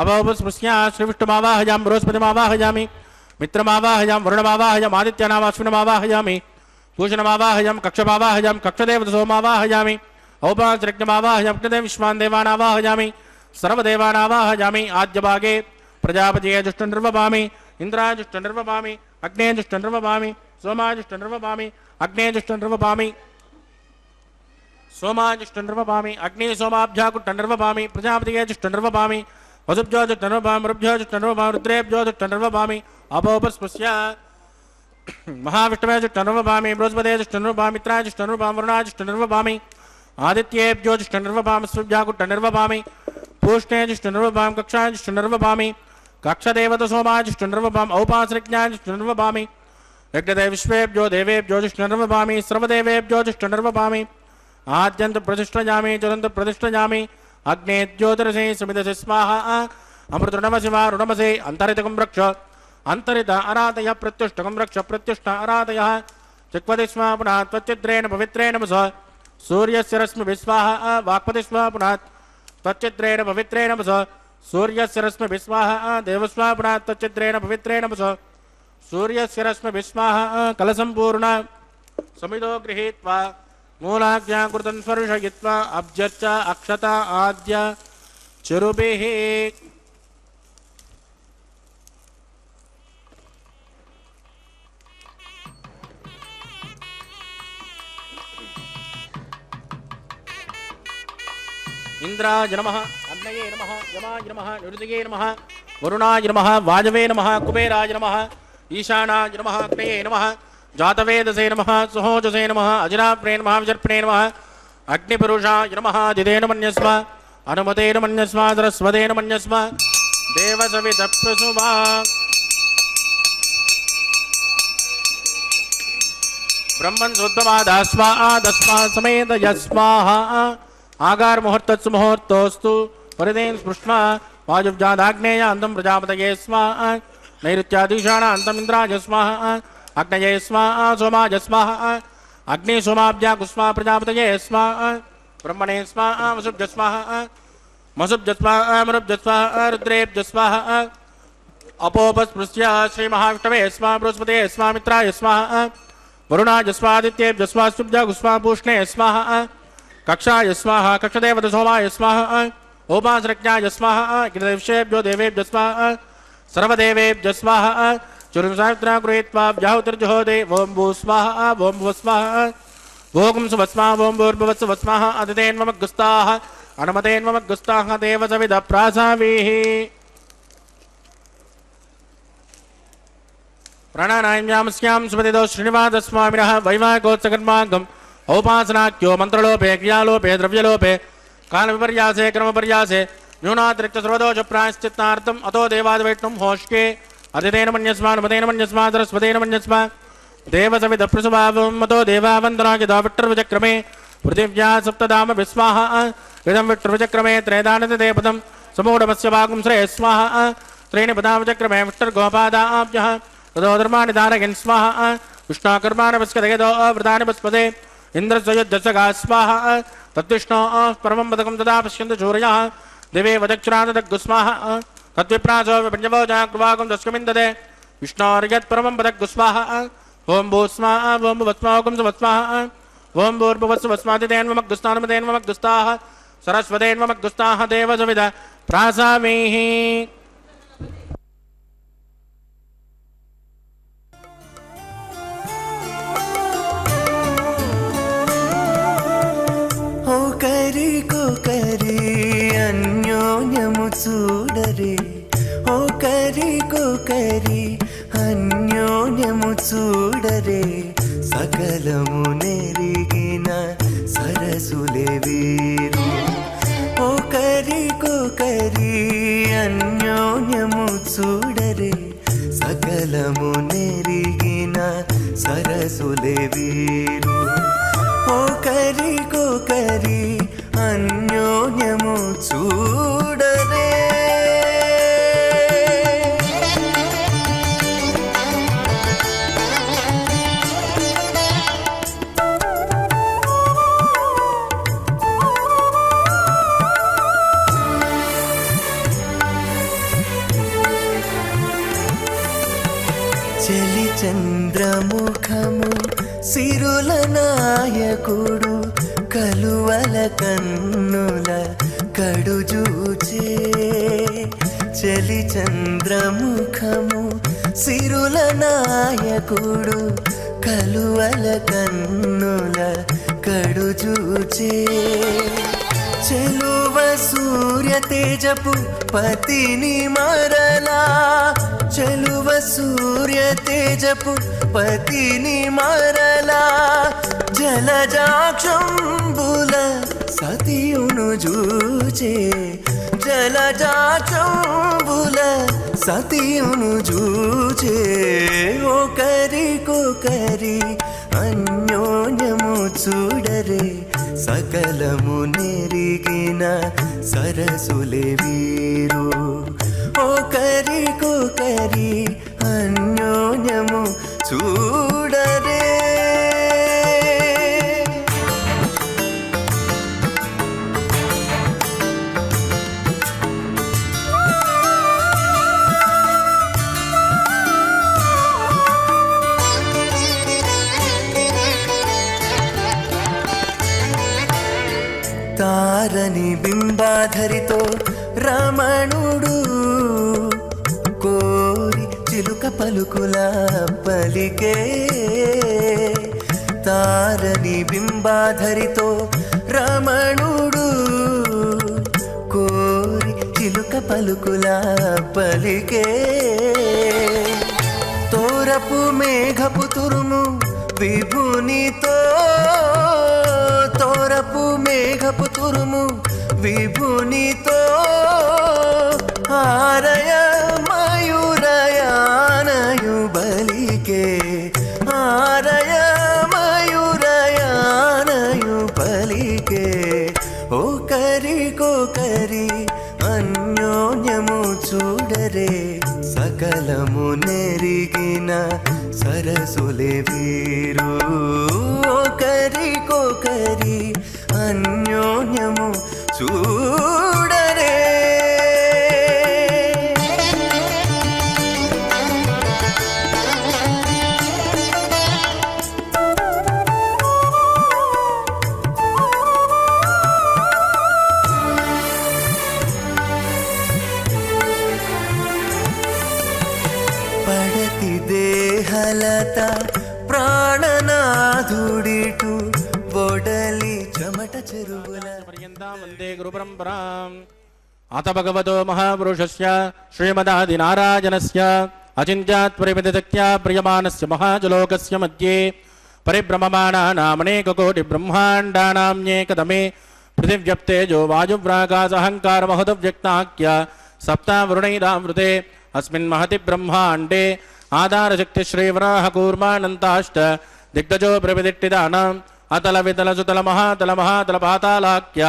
అవస్పృశ్యా శ్రీవిష్ణుమావాహయామి బృహస్పతిమావాహయామి మిత్రమావాహయామి వరుణమావాహయామి ఆదిత్యనామాశ్వినమావాహయామి భూషణమావాహయామి కక్షమావాహయామి కక్షదేవత సోమావాహయామి ఔపాంసరజ్ఞమావాహయామి అగ్నిదేవ విశ్వాన్ దేవానావాహయామి సర్వదేవానావాహయామి ఆద్యభాగే ప్రజాపతియే దుష్టం నిర్వపామి ఇంద్రాయ దుష్టం నిర్వపామి అగ్నే దుష్టం నిర్వపామి సోమాయ దుష్టం నిర్వపామి అగ్నే దుష్టం నిర్వపామి సోమాయ దుష్టం నిర్వపామి అగ్ని సోమాభ్యాకుట్టం నిర్వపామి ప్రజాపతియే దుష్టం నిర్వపామి వసుభ్యో దుష్టం నిర్వపామి రుభ్యో దుష్టం నిర్వపామి రుద్రేభ్యో దుష్టం నిర్వపామి అపోపస్పృశ్య మహావిష్ణవే దుష్టం నిర్వపామి బృహస్పతే దుష్టం నిర్వపామి మిత్రాయ దుష్టం నిర్వపామి వరుణాయ దుష్టం నిర్వపామి आदित्येभ्यो जिष्णुर्वभामि सूर्याकुट्टनिर्वभामि पूष्णे जिष्णुर्वभामि कक्षाय जिष्णुर्वभामि कक्षदेवत सोमाय जिष्णुर्वभामि औपासरिज्ञाय जिष्णुर्वभामि यज्ञदे विश्वेभ्यो देवेभ्यो जिष्णुर्वभामि सर्वदेवेभ्यो जिष्णुर्वभामि आद्यन्त प्रतिष्ठयामि ज्वलन्त प्रतिष्ठयामि अग्ने ज्योतिरसे समिदसे स्वाहा अमृतृणमसि वा ऋणमसे अन्तरितकं रक्ष अंतरित आराधय प्रत्युष्टकं रक्ष प्रत्युष्ट आराधय चिक्वति स्म पुनः त्वच्चिद्रेण पवित्रेण वस सूर्यस्य रश्मिभिः स्वाहा वाक्पति स्म पुनः त्वच्चिद्रेण पवित्रेण वस सूर्यस्य रश्मिभिः स्वाहा देवस्व पुनः त्वच्चिद्रेण पवित्रेण वस सूर्यस्य रश्मिभिः स्वाहा कलसम्पूर्ण समिदो गृहीत्वा मूलाज्ञा कृतं स्पर्शयित्वा अब्जच्च अक्षता आद्य चरुभिः इंद्राय नमः अग्नये नमः यमाय नमः निरुतये नमः वरुणाय नमः वाजवे नमः कुबेराय नमः ईशानाय नमः अग्नये नमः जातवेदसे नमः सुहोजसे नमः अजराप्रे नमः विजर्पणे नमः अग्निपुरुषाय नमः दिदेन मन्यस्म अनुमतेन मन्यस्म सरस्वतेन मन्यस्म देवसवितप्रसुवा ब्रह्मन् सुद्धवादास्मा आदस्मा समेत यस्माहा आगार मुहूर्तत्सु मुहूर्तोस्तु परिदेन स्पृष्ट्वा वायुव्यादाग्नेय अन्तं प्रजापतये स्वाहा नैऋत्यादिशाना अन्तं इन्द्राय स्वाहा अग्नये स्वाहा सोमाय स्वाहा अग्नि सोमाभ्या कुस्मा प्रजापतये स्वाहा ब्रह्मणे स्वाहा वसुभ्य स्वाहा मसुभ्य स्वाहा मरुभ्य स्वाहा रुद्रेभ्य स्वाहा अपोपस्पृश्य श्री महाविष्णवे स्वाहा बृहस्पतये स्वाहा मित्राय स्वाहा वरुणाय स्वाहा आदित्येभ्य स्वाहा शुभ्य कुस्मा पूष्णे स्वाहा कक्षाय स्वाहा कक्षदेवत सोमाय स्वाहा उपासरज्ञाय स्वाहा कृतविषयेभ्यो देवेभ्य स्वाहा सर्वदेवेभ्य स्वाहा चुरुसावित्रा गृहीत्वा व्याहुतिर्जुहोदे ओं भू स्वाहा ओं भुव स्वाहा भोगं सुवस्मा ओं भूर्भुवस्सुव स्वाहा अदितेन्वमग्गुस्ताः अनुमतेन्वमग्गुस्ताः देवसविदप्रासावीः प्राणानायम्यामस्यां सुपतिदो श्रीनिवासस्वामिनः वैवाहिकोत्सकर्माङ्गम् औपासनाख्यो मंत्रलोपे क्रियालोपे द्रव्यलोपे काल विपर्यासे क्रम विपर्यासे न्यूनातिरिक्त सर्वदोष प्रायश्चित्तार्थम अतो देवादिवैष्णुं होष्के अदितेन मन्यस्मा अनुमतेन मन्यस्मा सरस्वतेन मन्यस्मा देवसविदप्रसुभावं अतो देवावन्दना यदा विट्टर्विचक्रमे पृथिव्या सप्तधाम विस्वाहा इदं विट्टर्विचक्रमे त्रैदानते पदं समूढमस्य भागं श्रेय स्वाहा त्रीणि पदाविचक्रमे विट्टर्गोपादाभ्यः ततो धर्माणि धारयन् स्वाहा विष्णाकर्माणपस्कदयदो अवृतानि पस्पदे इंद्रस्वयुद्धसगा स्वाहा तद्विष्णो परमं पदकं तदा पश्यन्तु सूर्यः दिवे वदक्षुरादग्गु स्वाहा तद्विप्रासो विपञ्चवो जाग्वागं दस्कमिन्ददे विष्णोर्यत् परमं पदग्गु स्वाहा ओं भू स्वाहा ओं भुवस्मागं सुवस्वाहा ओं भूर्भुवस्सुवस्मादितेन्वमग्गुस्तानमतेन्वमग्गुस्ताः सरस्वतेन्वमग्गुस्ताः देवसविद प्रासामीः करी अन्योन्यमु चूडरे ओ करी अन्योन्यमु चूडरे सकलमु नेरिगिन सरसुले वीरु ओ करी अन्योन्यमु चूडरे सकलमु नेरिगिन सरसुले वीरु ओ करी अन्योन्यमु चूडरे చలి చంద్రముఖము సిరుల నాయకుడు కలువల కన్నుల కడుజూచే చలి చంద్రముఖము సిరుల నాయకుడు కలువల కన్నుల కడుజూచే చెలువ సూర్య తేజపు పతిని మరలా చెలువ సూర్య తేజపు పతిని మరలా జలజాక్షంబుల సతియును జూచే జలజాక్షంబుల సతియును జూచే ఒకరికొకరి అన్యోన్యము చూడరే సకలము నెరిగిన సరసులే వీరు ఒకరికొకరి అన్యోన్యము చూడరే తారని బింబాధరితో రమణుడు కోరి చిలుక పలుకుల పలికే తారని బింబాధరితో రమణుడు కోరి చిలుక పలుకుల పలికే తోరపు మేఘపు తురుము విభునితో తోరపు మేఘపు తురుము విభునితో ఆరయ మయూరయానయు బలికే ఆరయ మయూరయానయు బలికే ఒకరికొకరి అన్యోన్యము చూడరే సకలము నెరిగిన సరసులే వీరు ఒకరికొకరి అన్యోన్యము చూడరే పడతి దేహలత ప్రాణనాథుడిటు బొడలి చెమట చెరువుల వందే గురు పరంపరాం అత భగవతో మహాపురుషస్య శ్రీమదాదినారాయణస్య అచింత్యాత్ పరిమితశక్త్యా ప్రియమానస్య మహాజలోకస్య మధ్యే పరిభ్రమమాణానామనేక కోటి బ్రహ్మాండానామ్యేకదమే పృథివ్యప్తేజో వాయువ్రాకాశహంకార మహదవ్యక్తాఖ్య సప్తావరుణైరావృతే अस्मिन् महति ब्रह्माण्डे आधारशक्ति श्रीवराह कूर्मानन्ताष्ट दिग्गजो प्रविदिट्टिदानाम् अतल वितल सुतल महातल महातल पातालाख्य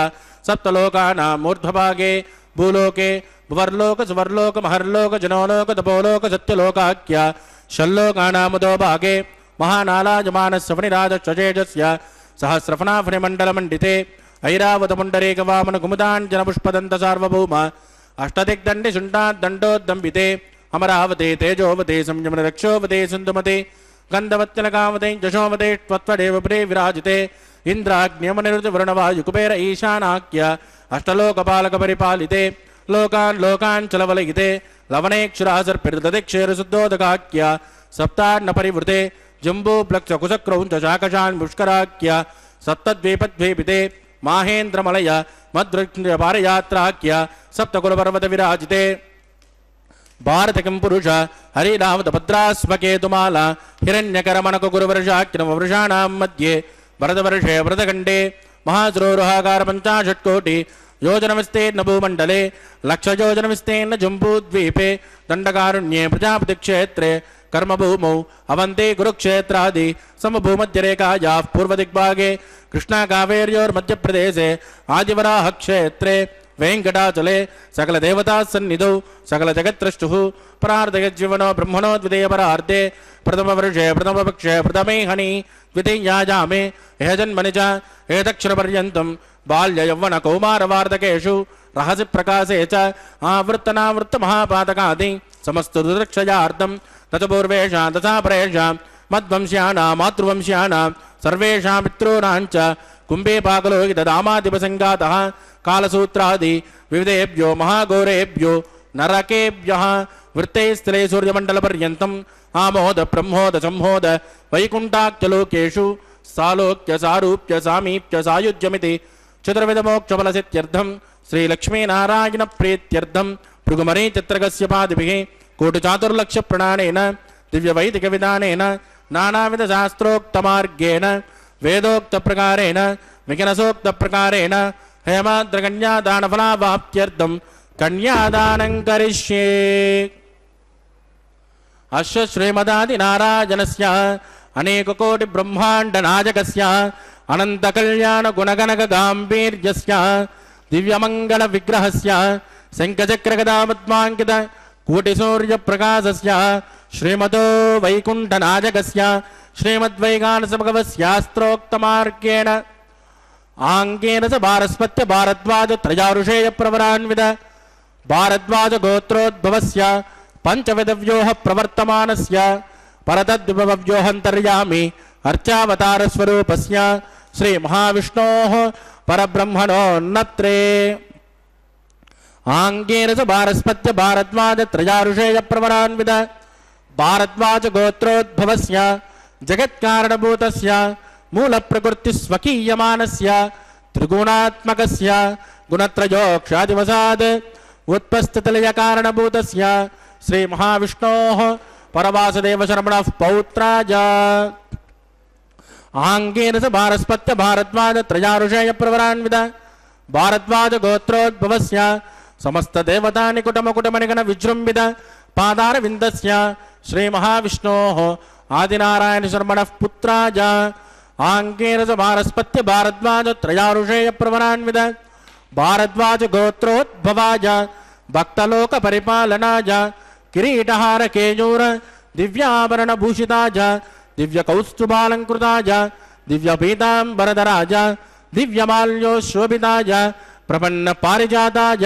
सप्तलोकानां मूर्ध्वभागे भूलोके भुवर्लोक सुवर्लोक महर्लोक जनोलोक तपोलोक सत्यलोकाख्य षल्लोकानामुदो भागे महानालाजमानस्य फणिराजश्चेजस्य सहस्रफणाफणिमण्डलमण्डिते ऐरावतपुण्डरीकवामन कुमुदाञ्जनपुष्पदन्त सार्वभौम अष्टदिग्दण्डि शुण्डाद्दण्डोद्दम्बिते अमरावते तेजोवते संयमन रक्षोवते सिन्धुमते गन्धवत्यलकावते जशोवते त्वत्वदेव प्रे विराजिते इन्द्राग्न्यमनिरुद्धवरुणवायुकुबेर ईशानाख्य अष्टलोकपालकपरिपालिते लोकान् लोकान् चलवलयिते लवणेक्षुरासर्पिर्दधिक्षेरशुद्धोदकाख्य सप्तान्नपरिवृते जम्बूप्लक्षकुशक्रौञ्च शाकशान् पुष्कराख्य सप्तद्वीपद्वीपिते माहेन्द्रमलय मद्वृक्षपारयात्राख्य सप्तकुलपर्वत विराजिते भारतकं पुरुष हरिनामत भद्रास्मकेतुमाला हिरण्यकरमणकुरुवर्षाख्यनववृषाणां मध्ये भरतवर्षे भरतखण्डे महासरोरुहाकार 50 योजनविस्तीर्ण भूमण्डले लक्षयोजनविस्तीर्ण जम्बूद्वीपे दण्डकारण्ये प्रजापतिक्षेत्रे कर्मभूमौ अवन्ते कुरुक्षेत्रादि समभूमध्यरेखायाः पूर्वदिग्भागे कृष्णाकावेर्योर्मध्यप्रदेशे आदिवराहक्षेत्रे वेङ्कटाचले सकलदेवतासन्निधौ सकलजगत्त्रष्टुः परार्धयज्जीवनो ब्रह्मणो द्वितीयपरार्धे प्रथमवर्षे प्रथमपक्षे प्रथमे हनि द्वितीयायामे यह जन्मनि च एतक्षरपर्यन्तं बाल्ययौवनकौमारवार्धकेषु रहसि प्रकाशे च आवृत्तनावृत्तमहापातकादि समस्तदुर्क्षयार्थं तत्पूर्वेषां तथापरेषां मद्वंश्यानां मातृवंश्यानां सर्वेषां पितॄणां च कुम्भेपाकलोहितदामादिपसङ्गातः कालसूत्रादि विविधेभ्यो महाघोरेभ्यो नरकेभ्यः वृत्तैस्थले सूर्यमण्डलपर्यन्तम् आमोद ब्रह्मोद संहोद वैकुण्ठाख्यलोकेषु सालोक्य सारूप्य सामीप्य सायुज्यमिति చతుర్విధమోక్షఫలసిత్యర్థం శ్రీలక్ష్మీనారాయణప్రీత్యర్థం భృగుమరీ చిత్రగస్య పాదిభిः కోటిచాతుర్లక్షప్రణాళేన దివ్యవైదికవిధానేన నానావిధశాస్త్రోక్తమార్గేణ వేదోక్తప్రకారేణ వికనసోక్తప్రకారేణ హేమాద్రకన్యాదానఫలావాప్త్యర్థం కన్యాదానం కరిష్యే. అశ్వ శ్రీమదాదినారాయణస్య అనేకకోటి బ్రహ్మాండనాయకస్య అనంతకళ్యాణగుణగణక గాంభీర్యస్య దివ్యమంగళ విగ్రహస్య శంఖచక్రగదాపద్మాంకిత కోటిసూర్యప్రకాశస్య శ్రీమతో వైకుంఠనాయకస్య శ్రీమద్వైగానసభగవస్యాస్త్రోక్తమార్గేణ ఆంగేన స భారస్పత్య భారద్వాజ త్రయారుషేయ ప్రవరాన్విత భారద్వాజ గోత్రోద్భవస్య పంచవిధవ్యూహ ప్రవర్తమానస్య పరతద్విభవ్యూహంతర్యామి అర్చావతారస్వరూపస్య శ్రీ మహావిష్ణోః పరబ్రహ్మణోన్నత్రే ఆంగేన స భారస్పత్య భారద్వాజ త్రయారుషేయ ప్రవరాన్విత భారద్వాజ గోత్రోద్భవస్య జగత్కారణభూతస్య మూల ప్రకృతి స్వకీయమానస్య త్రిగుణాత్మకస్య గుణత్రయోక్షాదివసాద్ ఉత్పస్థితలయ కారణభూతస్య శ్రీ మహావిష్ణోః పరవాసుదేవ శర్మణః పౌత్రాజ ఆంగేన స భారస్పత్య భారద్వాజ త్రయారుషేయ ప్రవరాన్విత భారద్వాజ గోత్రోద్భవస్య సమస్త దేవతాని కుటమకుటమనిగణ విజృంభిత పాదార విందస్య శ్రీ మహావిష్ణోః ఆదినారాయణ శర్మణః పుత్రాజ ఆంగేన స భారస్పత్య భారద్వాజ త్రయారుషేయ ప్రవరాన్విత భారద్వాజ గోత్రోద్భవాజ భక్తలోక పరిపాలనాజ కిరీటహార కేయూర దివ్యాభరణ భూషితాజ దివ్య కౌస్తుభాలంకృతాజ దివ్య పీతాంబరధరాజ దివ్యమాల్యోశోభితాజ ప్రపన్న పారిజాతాజ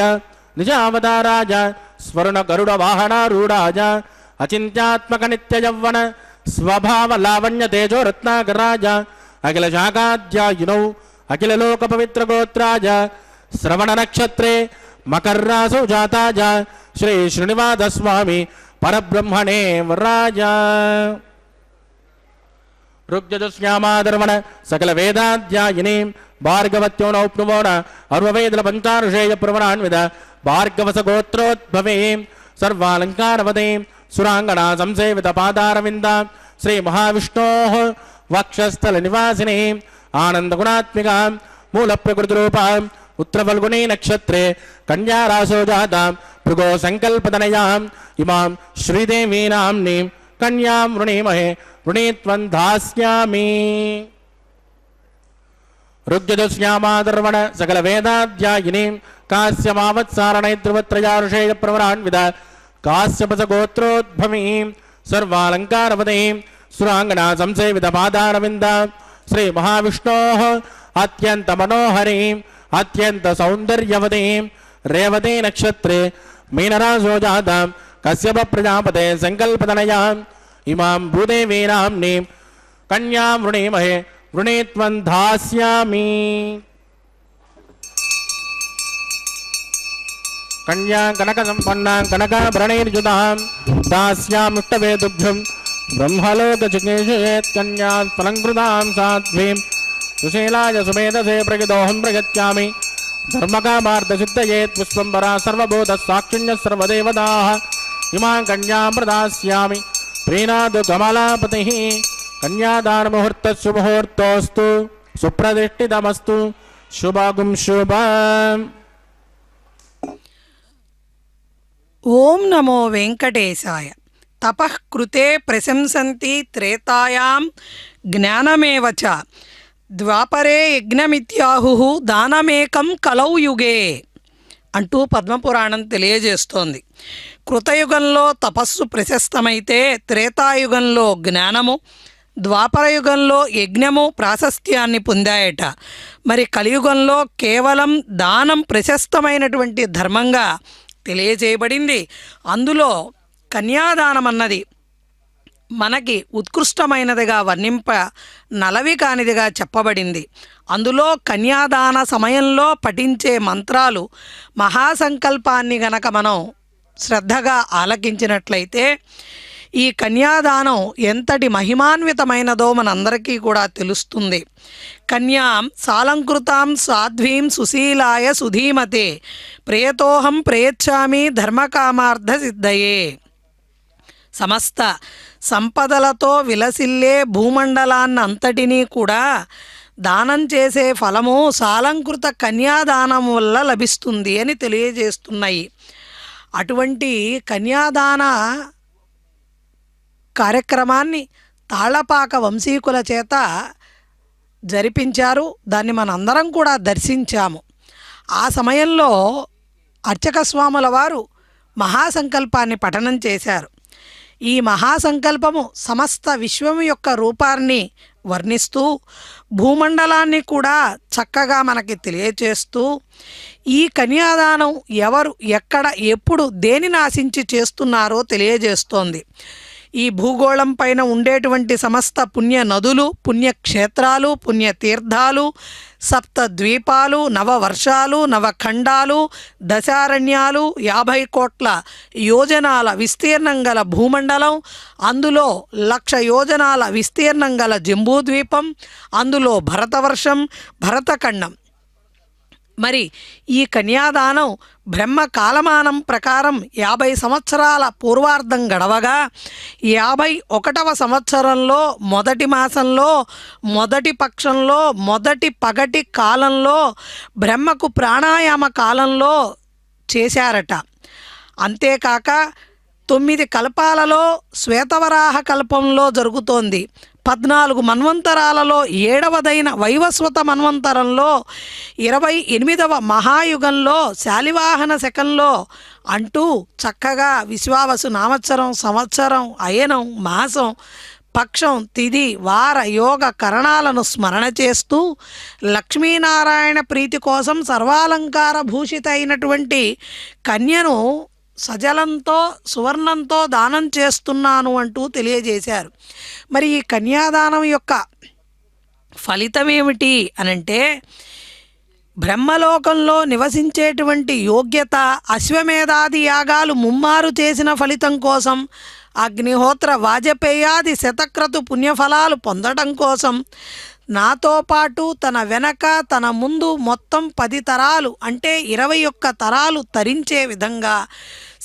నిజావతారాజ స్వర్ణ గరుడ వాహనారూఢాజ అచింత్యాత్మక నిత్య యవ్వన స్వభావ లావణ్య తేజో రత్నాకరాజ అఖిల శాఖాధ్యాయునౌ అఖిల లోక పవిత్ర గోత్రాజ శ్రవణ నక్షత్రే మకర్రాసౌ జాతాజ శ్రీ శ్రీనివాస స్వామి పరబ్రహ్మణే వరాజ ఋగ్యజుశ్యామాధర్వణ సకల వేదాధ్యాయిని భార్గవత్యో నౌప్నువోన అర్వవేదుల పంచారుషేయ ప్రవరాన్విత భార్గవస గోత్రోద్భవే సర్వాలంకారవదే సురాంగణా సంసేవిత పాదారవింద శ్రీ మహావిష్ణోః వక్షస్థల నివాసిని ఆనందగుణాత్మిక మూల ప్రకృతి రూప ఉత్తరఫల్గుణీ నక్షత్రే కన్యారాశో జాత భృగో సంకల్పతనయాం ఇమాం శ్రీదేవీ నామ్ని కన్యాం వృణీమహే వృణీత్వం దాస్యామి. ఋగ్యజుశ్యామాధర్వణ సకల వేదాధ్యాయిని కాశ్యమావత్సారణైత్రువత్రయారుషేయ ప్రవరాన్విత కాశ్యపస గోత్రోద్భవీ సర్వాలంకారవదే సురాంగణా సంసేవిత పాదారవింద శ్రీ మహావిష్ణోః అత్యంత మనోహరీ అత్యంత సౌందర్యవదే రేవతే నక్షత్రే మీనరాశో జాత కశ్యప ప్రజాపతే సంకల్పతనయా ఇమాం భూదేవీ నామ్ని కన్యాం వృణీమహే వృణీత్వం దాస్యామి. కన్యా కనక సంపన్నా కనకాభరణైర్యుతాం దాస్యాముష్టవేదుభ్యం బ్రహ్మలోక చికేషయేత్ కన్యా ఫలంకృతాం సాధ్వీం సుశీలాయ సుమేధసే ప్రగిదోహం ప్రగత్యామి ధర్మకామార్థసిద్ధయేత్ పుష్పంబరా సర్వభూత సాక్షిణ్య సర్వదేవతాః ఇమాం కన్యాం ప్రదాస్యామి ప్రీణాదు కమలాపతిః. కన్యాదానముహూర్త శుభముహూర్తోస్తు సుప్రతిష్ఠితమస్తు శుభాగుం శుభం. ఓం నమో వెంకటేశాయ. తపః కృతే ప్రశంసంతి త్రేతాయాం జ్ఞానమేవ చ ద్వాపరే యజ్ఞమిత్యాహుః దానమేకం కలౌ యుగే అంటూ పద్మపురాణం తెలియజేస్తోంది. కృతయుగంలో తపస్సు ప్రశస్తమైతే త్రేతాయుగంలో జ్ఞానము, ద్వాపరయుగంలో యజ్ఞము ప్రాశస్త్యాన్ని పొందాయట. మరి కలియుగంలో కేవలం దానం ప్రశస్తమైనటువంటి ధర్మంగా తెలియజేయబడింది. అందులో కన్యాదానం అన్నది మనకి ఉత్కృష్టమైనదిగా వర్ణింప నలవి కానిదిగా చెప్పబడింది. అందులో కన్యాదాన సమయంలో పఠించే మంత్రాలు మహాసంకల్పాన్ని గనక మనం శ్రద్ధగా ఆలకించినట్లయితే ఈ కన్యాదానం ఎంతటి మహిమాన్వితమైనదో మనందరికీ కూడా తెలుస్తుంది. కన్యాం సాలంకృతాం సాధ్వీం సుశీలాయ సుధీమతే ప్రేయతోహం ప్రయచ్చామి ధర్మకామార్థ సిద్ధయే. సమస్త సంపదలతో విలసిల్లే భూమండలాన్నంతటినీ కూడా దానం చేసే ఫలము సాలంకృత కన్యాదానం వల్ల లభిస్తుంది అని తెలియజేస్తున్నాయి. అటువంటి కన్యాదాన కార్యక్రమాన్ని తాళ్లపాక వంశీకుల చేత జరిపించారు. దాన్ని మనందరం కూడా దర్శించాము. ఆ సమయంలో అర్చక స్వాముల వారు మహాసంకల్పాన్ని పఠనం చేశారు. ఈ మహాసంకల్పము సమస్త విశ్వం యొక్క రూపాన్ని వర్ణిస్తూ భూమండలాన్ని కూడా చక్కగా మనకి తెలియచేస్తూ ఈ కన్యాదానం ఎవరు ఎక్కడ ఎప్పుడు దేనిని ఆశించి చేస్తున్నారో తెలియజేస్తోంది. ఈ భూగోళం పైన ఉండేటువంటి సమస్త పుణ్య నదులు, పుణ్యక్షేత్రాలు, పుణ్యతీర్థాలు, సప్త ద్వీపాలు, నవవర్షాలు, నవఖండాలు, దశారణ్యాలు, 50 కోట్ల యోజనాల విస్తీర్ణం గల భూమండలం, అందులో 1,00,000 యోజనాల విస్తీర్ణం గల జంబూద్వీపం, అందులో భరతవర్షం, భరతఖండం. మరి ఈ కన్యాదానం బ్రహ్మ కాలమానం ప్రకారం 50 సంవత్సరాల పూర్వార్ధం గడవగా 51వ సంవత్సరంలో మొదటి మాసంలో మొదటి పక్షంలో మొదటి పగటి కాలంలో బ్రహ్మకు ప్రాణాయామ కాలంలో చేశారట. అంతేకాక 9 కల్పాలలో శ్వేతవరాహ కల్పంలో జరుగుతోంది. 14 మన్వంతరాలలో 7వదైన వైవస్వత మన్వంతరంలో 28వ మహాయుగంలో శాలివాహన శకంలో అంటూ చక్కగా విశ్వావసు నామత్సరం, సంవత్సరం, అయనం, మాసం, పక్షం, తిథి, వార, యోగ కరణాలను స్మరణ చేస్తూ లక్ష్మీనారాయణ ప్రీతి కోసం సర్వాలంకార భూషిత అయినటువంటి కన్యను సజలంతో సువర్ణంతో దానం చేస్తున్నాను అంటూ తెలియజేశారు. మరి ఈ కన్యాదానం యొక్క ఫలితం ఏమిటి అనంటే బ్రహ్మలోకంలో నివసించేటువంటి యోగ్యత, అశ్వమేధాది యాగాలు ముమ్మారు చేసిన ఫలితం కోసం, అగ్నిహోత్ర వాజపేయాది శతక్రతు పుణ్యఫలాలు పొందడం కోసం, నాతో పాటు తన వెనక తన ముందు మొత్తం 10 తరాలు అంటే 21 తరాలు తరించే విధంగా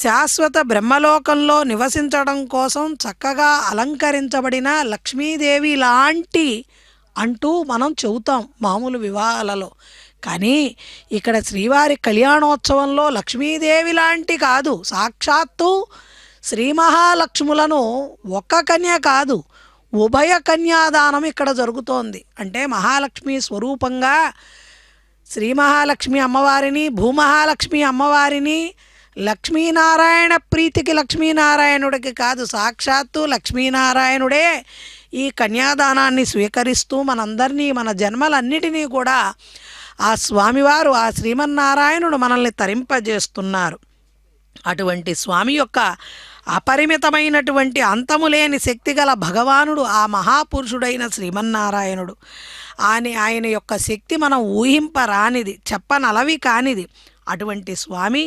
శాశ్వత బ్రహ్మలోకంలో నివసించడం కోసం చక్కగా అలంకరించబడిన లక్ష్మీదేవి లాంటి అంటూ మనం చెబుతాం మామూలు వివాహాలలో. కానీ ఇక్కడ శ్రీవారి కళ్యాణోత్సవంలో లక్ష్మీదేవి లాంటి కాదు, సాక్షాత్తు శ్రీ మహాలక్ష్ములను ఒక్క కన్య కాదు, ఉభయ కన్యాదానం ఇక్కడ జరుగుతోంది. అంటే మహాలక్ష్మి స్వరూపంగా శ్రీ మహాలక్ష్మి అమ్మవారిని, భూమహాలక్ష్మి అమ్మవారిని, లక్ష్మీనారాయణ ప్రీతికి లక్ష్మీనారాయణుడికి కాదు, సాక్షాత్తు లక్ష్మీనారాయణుడే ఈ కన్యాదానాన్ని స్వీకరిస్తూ మనందరినీ, మన జన్మలన్నిటినీ కూడా ఆ స్వామివారు, ఆ శ్రీమన్నారాయణుడు మనల్ని తరింపజేస్తున్నారు. అటువంటి స్వామి యొక్క అపరిమితమైనటువంటి అంతములేని శక్తిగల భగవానుడు, ఆ మహాపురుషుడైన శ్రీమన్నారాయణుడు. ఆయన యొక్క శక్తి మనం ఊహింపరానిది, చెప్పనలవి కానిది. అటువంటి స్వామి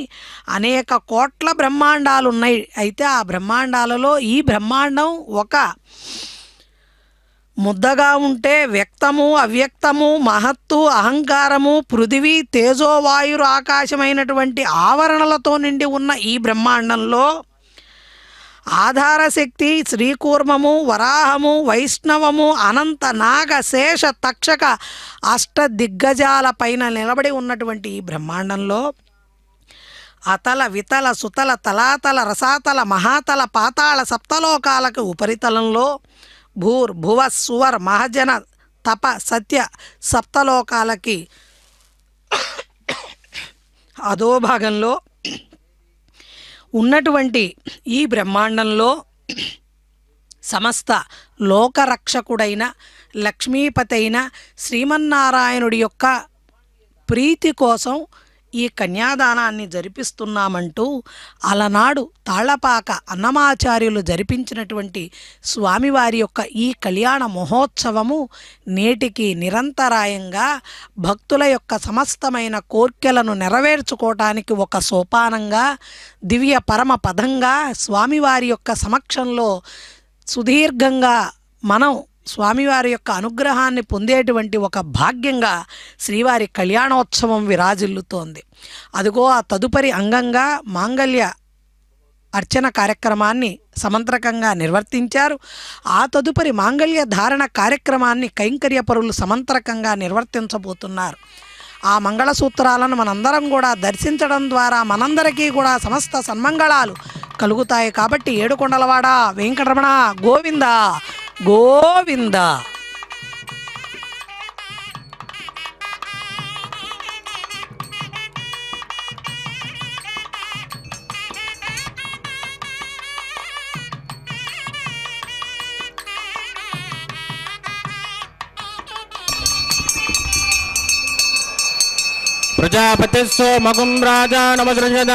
అనేక కోట్ల బ్రహ్మాండాలు ఉన్నాయి. అయితే ఆ బ్రహ్మాండాలలో ఈ బ్రహ్మాండం ఒక ముద్దగా ఉంటే వ్యక్తము, అవ్యక్తము, మహత్తు, అహంకారము, పృథివీ, తేజోవాయురు ఆకాశమైనటువంటి ఆవరణలతో నిండి ఉన్న ఈ బ్రహ్మాండంలో ఆధారశక్తి, శ్రీకూర్మము, వరాహము, వైష్ణవము, అనంత నాగ, శేష, తక్షక అష్టదిగ్గజాల పైన నిలబడి ఉన్నటువంటి ఈ బ్రహ్మాండంలో అతల, వితల, సుతల, తలాతల, రసాతల, మహాతల, పాతాళ సప్తలోకాలకు ఉపరితలంలో భూర్, భువ, సువర్, మహజన, తప, సత్య సప్తలోకాలకి అధోభాగంలో ఉన్నటువంటి ఈ బ్రహ్మాండంలో సమస్త లోకరక్షకుడైన లక్ష్మీపతి అయిన శ్రీమన్నారాయణుడి యొక్క ప్రీతి కోసం ఈ కన్యాదానాన్ని జరిపిస్తున్నామంటూ అలనాడు తాళ్లపాక అన్నమాచార్యులు జరిపించినటువంటి స్వామివారి యొక్క ఈ కళ్యాణ మహోత్సవము నేటికి నిరంతరాయంగా భక్తుల యొక్క సమస్తమైన కోర్కెలను నెరవేర్చుకోవటానికి ఒక సోపానంగా, దివ్య పరమ పదంగా స్వామివారి యొక్క సమక్షంలో సుదీర్ఘంగా మనం స్వామివారి యొక్క అనుగ్రహాన్ని పొందేటువంటి ఒక భాగ్యంగా శ్రీవారి కళ్యాణోత్సవం విరాజిల్లుతోంది. అదిగో ఆ తదుపరి అంగంగా మాంగళ్య అర్చన కార్యక్రమాన్ని సమంత్రకంగా నిర్వర్తించారు. ఆ తదుపరి మాంగళ్య ధారణ కార్యక్రమాన్ని కైంకర్యపరులు సమంత్రకంగా నిర్వర్తించబోతున్నారు. ఆ మంగళసూత్రాలను మనందరం కూడా దర్శించడం ద్వారా మనందరికీ కూడా సమస్త సన్మంగళాలు కలుగుతాయి. కాబట్టి ఏడుకొండలవాడ వెంకటరమణ గోవింద గోవింద. ప్రజాపతిస్సో మగుం రాజానమసృజత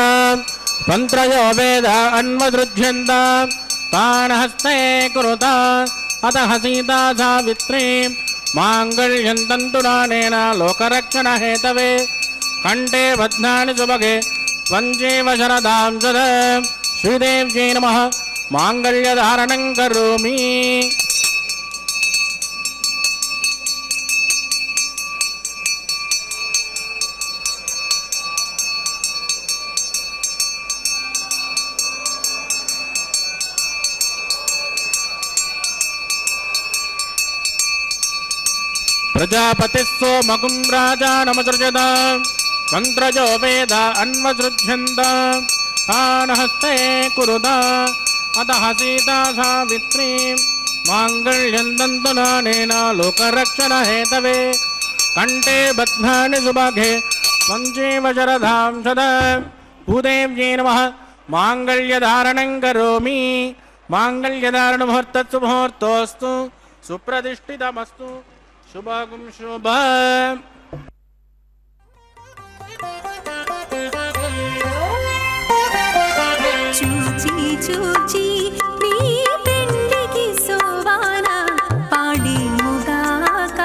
తంత్రయో వేద అన్వసృజ్యంత తానహస్తే కురుత అతః సీతా సావిత్రీ మాంగళ్యం తంతునానేన లోకరక్షణ హేతవే కంఠే బధ్నాని సుభగే త్వంజీవ శరదాం సద శ్రీదేవ్యై నమః మాంగళ్యధారణం కరోమి. ప్రజాపతిస్సో మగుం రాజానమసృజత మంత్రజో వేద అన్వసృజ్యంత తానహస్తే కురుత అతః సీతా సావిత్రీ మాంగళ్యం తంతునానేన లోకరక్షణ హేతవే కంఠే బధ్నాని సుభగే త్వంజీవ శరదాం సద భూదేవ్యై నమః మాంగళ్యధారణం కరోమి. మాంగళ్యధారణ ముహూర్తస్సు ముహూర్తోస్తు సుప్రతిష్ఠితమస్తు శుభం శుభ. చూచి చూచి నీ పెండికి సోవాన పాడి ముగాక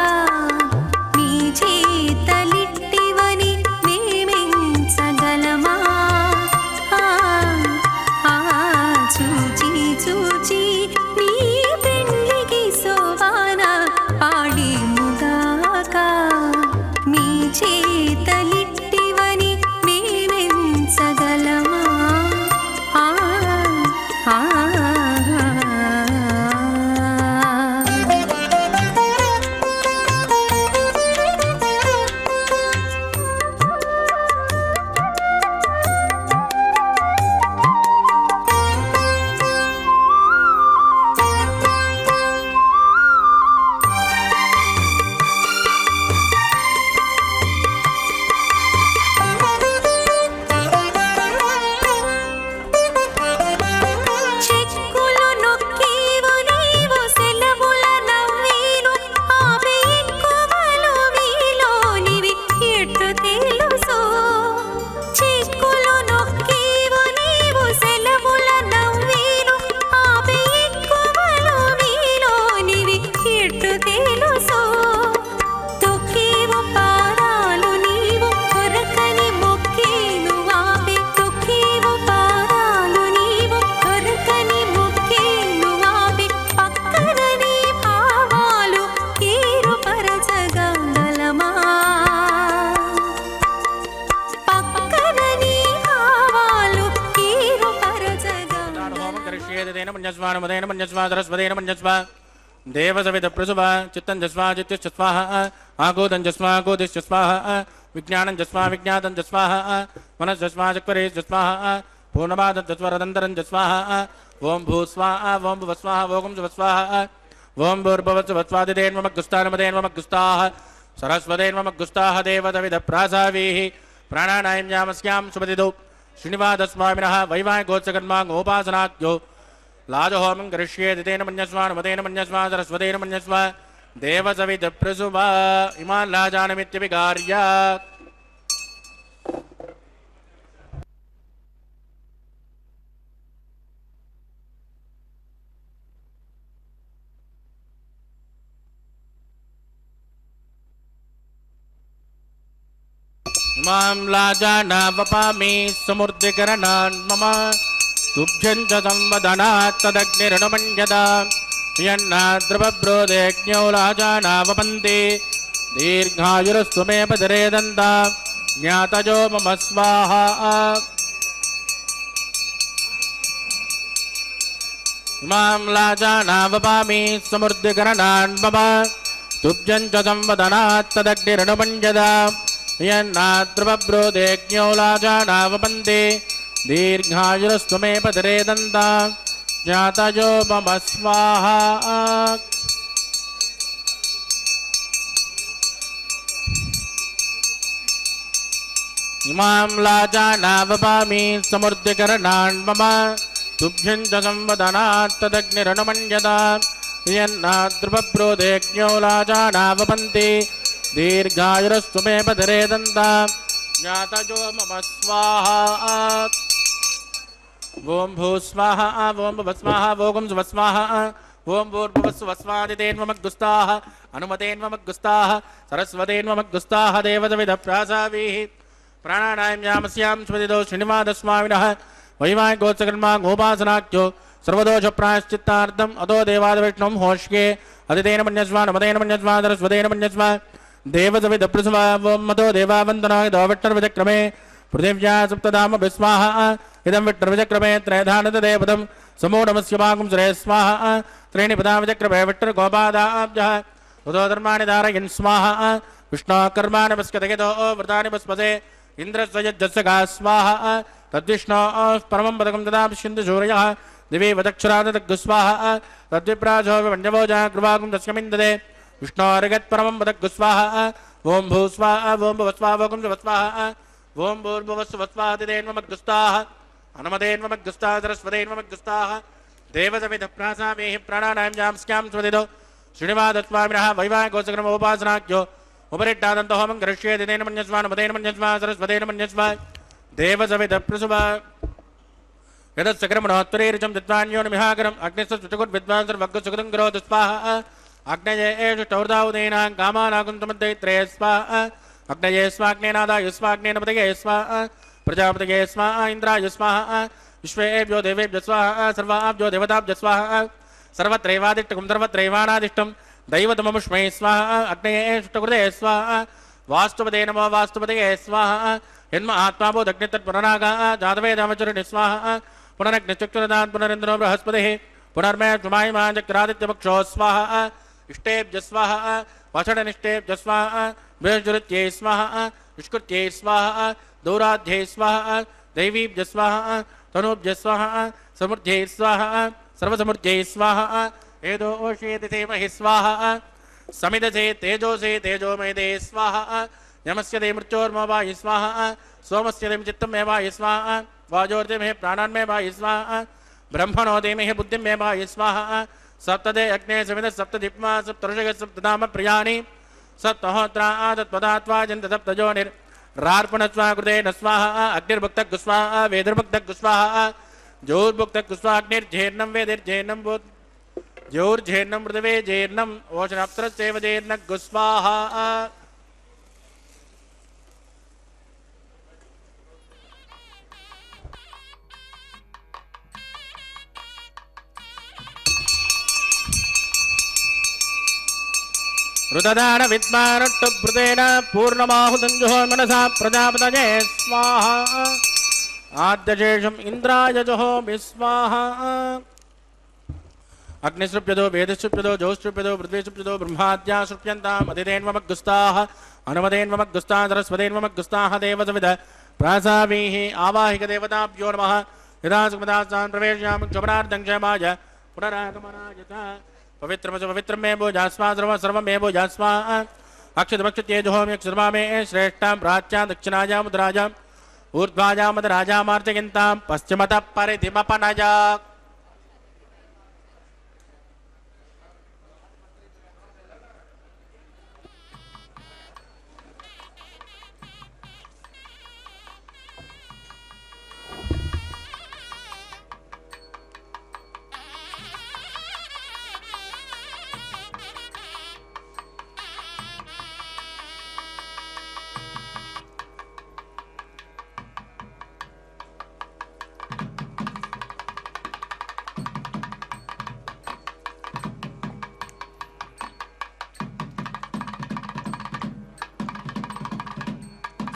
నీ చేతలిట్టివని మేమెంచగలమా. చూచి చూచి నీ పెండికి సోవాన పాడి ముగాక నీ చేతలిట్టివని మేమెంచగలమా. మన్యస్వానుమదేన మన్యస్వా సరస్వదేన మన్యస్వా దేవసవిత ప్రసుభ చిత్తం జస్వా చిత్తిశ్చ స్వాహ ఆగోదం జస్వా గోదిశ్చ స్వాహ విజ్ఞానం జస్వా విజ్ఞాతం జస్వాహ మనస్జస్వా చక్వరే జస్వాహ పూర్ణమాదం జస్వరదంతరం జస్వాహ ఓం భూస్వాహ ఓం భువస్వాహ ఓం శుభస్వాహ ఓం భూర్భువస్వత్వాదిదేన్మమగ్గుస్తానమదేన్మమగ్గుస్తాహ సరస్వదేన్మమగ్గుస్తాహ దేవసవిత ప్రాసావీః ప్రాణానాయం యామస్యాం శుభదిదో శ్రీనివాసస్వామినః వైవాహికోత్సకర్మాంగోపాసనాద్యో లాజహోమం కరిష్యేది తేన మన్యస్వానుమతేన మన్యస్వా సరస్వతేన మన్యస్వా దేవసవిత ప్రసుభ ఇమాన్ లాజానమిత్యభిగార్య. इमां लाजानावपामि समृद्धिकरणान् मम तुभ्यं च संवदनात् तदग्निरनुमन्यता यन्नाद्रवब्रोदेज्ञो लाजानावपन्ति दीर्घायुरस्तु मे पदरे दन्ता ज्ञातयो मम स्वाहा इमां लाजानावपामि समृद्धिकरणान् मम तुभ्यं च संवदनात् तदग्निरनुमन्यता यन्नाद्रवब्रोदेज्ञो लाजानावपन्ति दीर्घायुरस्तु मे पदरे दन्ता ज्ञातयो मम स्वाहा इमां लाजानावपामि समृद्धिकरणान् मम तुभ्यं च संवदनात् तदग्निरनुमन्यता यन्नाद्रवब्रोदेज्ञो लाजानावपन्ति दीर्घायुरस्तु मे पदरे दन्ता ज्ञातयो मम स्वाहा ओम भूस्वाहा ओम भवस्वाहा ओम सुवस्वाहा ओम भूर्भुवस्वस्वादितेन्वमग्गुस्ताः अनुमतेन्वमग्गुस्ताः सरस्वतेन्वमग्गुस्ताः देवदविदप्रासावीः प्राणानां यामस्यां स्मृतिदो श्रीनिवासस्वामिनः वैवाहिकोत्सकर्मा गोपासनाख्यो सर्वदोषप्रायश्चित्तार्थम् अतो देवादिविष्णुं होष्ये अदितेन मन्यस्वा नमतेन मन्यस्वा सरस्वतेन मन्यस्वा देवदविदप्रसवा ओम मतो देवावन्दनाय दोविट्टर्विचक्रमे पृथिव्या सप्तधाम विस्वाहा इदं विट्टर्विचक्रमे त्रयधानतदेवदं समो नमस्य भागं सुरे स्वाहा त्रीणि पदा विचक्रमे विट्टर्गोपादाब्जः उदो धर्माणि धारयन् स्वाहा विष्णोकर्माणि पस्कतयतो व्रतानि पस्पसे इन्द्रस्वयज्जस्सगा स्वाहा तद्विष्णो परमं पदकं तदा पश्यन्तु सूर्यः दिवि वदक्षरादग्गुस्वाहा तद्विप्राजो विवञ्जवोजा कृपागुं तस्यमिन्ददे विष्णोर्गत्परमं पदग्गुस्वाहा ओं भूस्वाहा ओं भवस्वाहा ओं सुवस्वाहा ओं भूर्भुवस्वस्वादितेन्वमग्गुस्ताः अनुमतेन्वमग्गुस्ताः सरस्वतेन्वमग्गुस्ताः देवसविधप्रासामेहि प्राणानां जांस्यां स्वदितो श्रीनिवासस्वामिनः वैवाहिकोत्सकर्मोपासनाख्यो उपरिट्टादन्तो होमं करिष्ये दिनेन मन्यस्वा नमतेन मन्यस्वा सरस्वतेन मन्यस्वा देवसविधप्रसुवा यदत्सकर्मणोत्तरेरिचं दित्वान्योनिमिहाकरम् अग्निस्वचुकुर्विद्वान् सर्वग्गुसुकृतं करोतु स्वाहा अग्नये एषु टौर्दाउदेनां कामानाकुन्तमद्दैत्रे स्वाहा अग्नये स्वाग्नेनादाय स्वाग्नेन पतये स्वाहा प्रजापतये स्वाहा इन्द्राय स्वाहा विश्वेभ्यो देवेभ्यो स्वाहा सर्वाभ्यो देवताभ्यो स्वाहा सर्वत्रैवादिष्टकं सर्वत्रैवानादिष्टं दैवतममुष्मै स्वाहा अग्नये एष्टकृते स्वाहा वास्तुपदे नमो वास्तुपतये स्वाहा यन्म आत्माबोधग्नितत्पुनरागाः जातवेदामचरुणि स्वाहा पुनरग्निचक्षुरदान् पुनरिन्द्रो बृहस्पतिः पुनर्मे सुमायिमाञ्चक्रादित्यपक्षो स्वाहा इष्टेभ्य स्वाहा वषडनिष्टेभ्य स्वाहा बृहस्पत्यै स्वाहा विष्कृत्यै स्वाहा दौराध्यै स्वाहा दैवीभ्य स्वाहा तनूभ्य स्वाहा समृद्ध्यै स्वाहा सर्वसमृद्ध्यै स्वाहा एदोषेति धीमहि स्वाहा समिदसे तेजोसे तेजोमयदे स्वाहा यमस्य दे मृत्योर्मो वायि स्वाहा सोमस्य देम चित्तं मे वायि स्वाहा वाजोर्दे मे प्राणान्मे वायि स्वाहा ब्रह्मणो देमहि बुद्धिं मे वायि स्वाहा सप्तदे अग्ने समिद सप्तदिप्मा सप्तऋषिः सप्तधाम प्रियाणि सप्तहोत्रा आदत्पदात्वा जन्त सप्तजोनिर्रार्पणस्वा कृतेन स्वाहा अग्निर्भुक्तः स्वाहा वेदर्भुक्तः स्वाहा ज्योर्भुक्तः स्वाहा अग्निर्जेर्णं वेदिर्जेर्णं ज्योर्जेर्णं पृथिवे जेर्णम् ओशनाप्तरस्यैव जेर्णः स्वाहा ऋतदान विद्मानट्टभृतेन पूर्णमाहुतञ्जुः मनसा प्रजापतये स्वाहा आद्यशेषम् इन्द्राय जुहोमि स्वाहा अग्निसृप्यतो वेदसृप्यतो जोसृप्यतो पृथ्वीसृप्यतो ब्रह्माद्या सृप्यन्ताम् अदितेन्वमग्गुस्ताः अनुमतेन्वमग्गुस्ताः सरस्वतेन्वमग्गुस्ताः देवसविद प्रासावीः आवाहिकदेवताभ्यो नमः यदा सुमदास्तान् प्रवेशयामि क्षमणार्थं क्षमाय पुनरागमनाय च पवित्रमसु पवित्रं मे भोजास्मा सर्वं मे भोजास्मा अक्षतमक्षत्ये जुहोमि अक्षरमा मे श्रेष्ठां प्राच्यां दक्षिणायां मुद्राजाम् ऊर्ध्वाजां मदराजामार्जयन्तां पश्चिमतः परिधिमपनज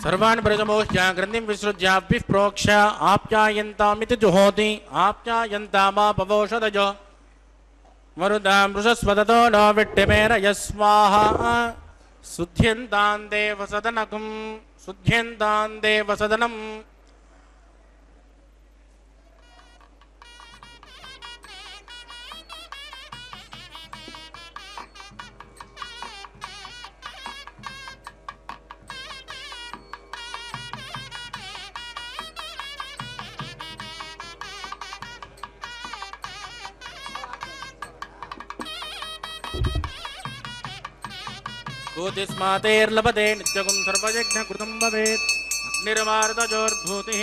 सर्वान् ब्रजमोह्य ग्रन्थिं विसृज्य विप्रोक्ष आप्यायन्तामिति जुहोति आप्यायन्तामापवोषधज मरुदां वृषस्वदतो न विट्टिमेरय स्वाहा शुद्ध्यन्तां देवसदनकं शुद्ध्यन्तां देवसदनम् भूतिस्मातेर्लभते नित्यगुं सर्वयज्ञकृतं भवेत् अग्निर्वारुतजोर्भूतिः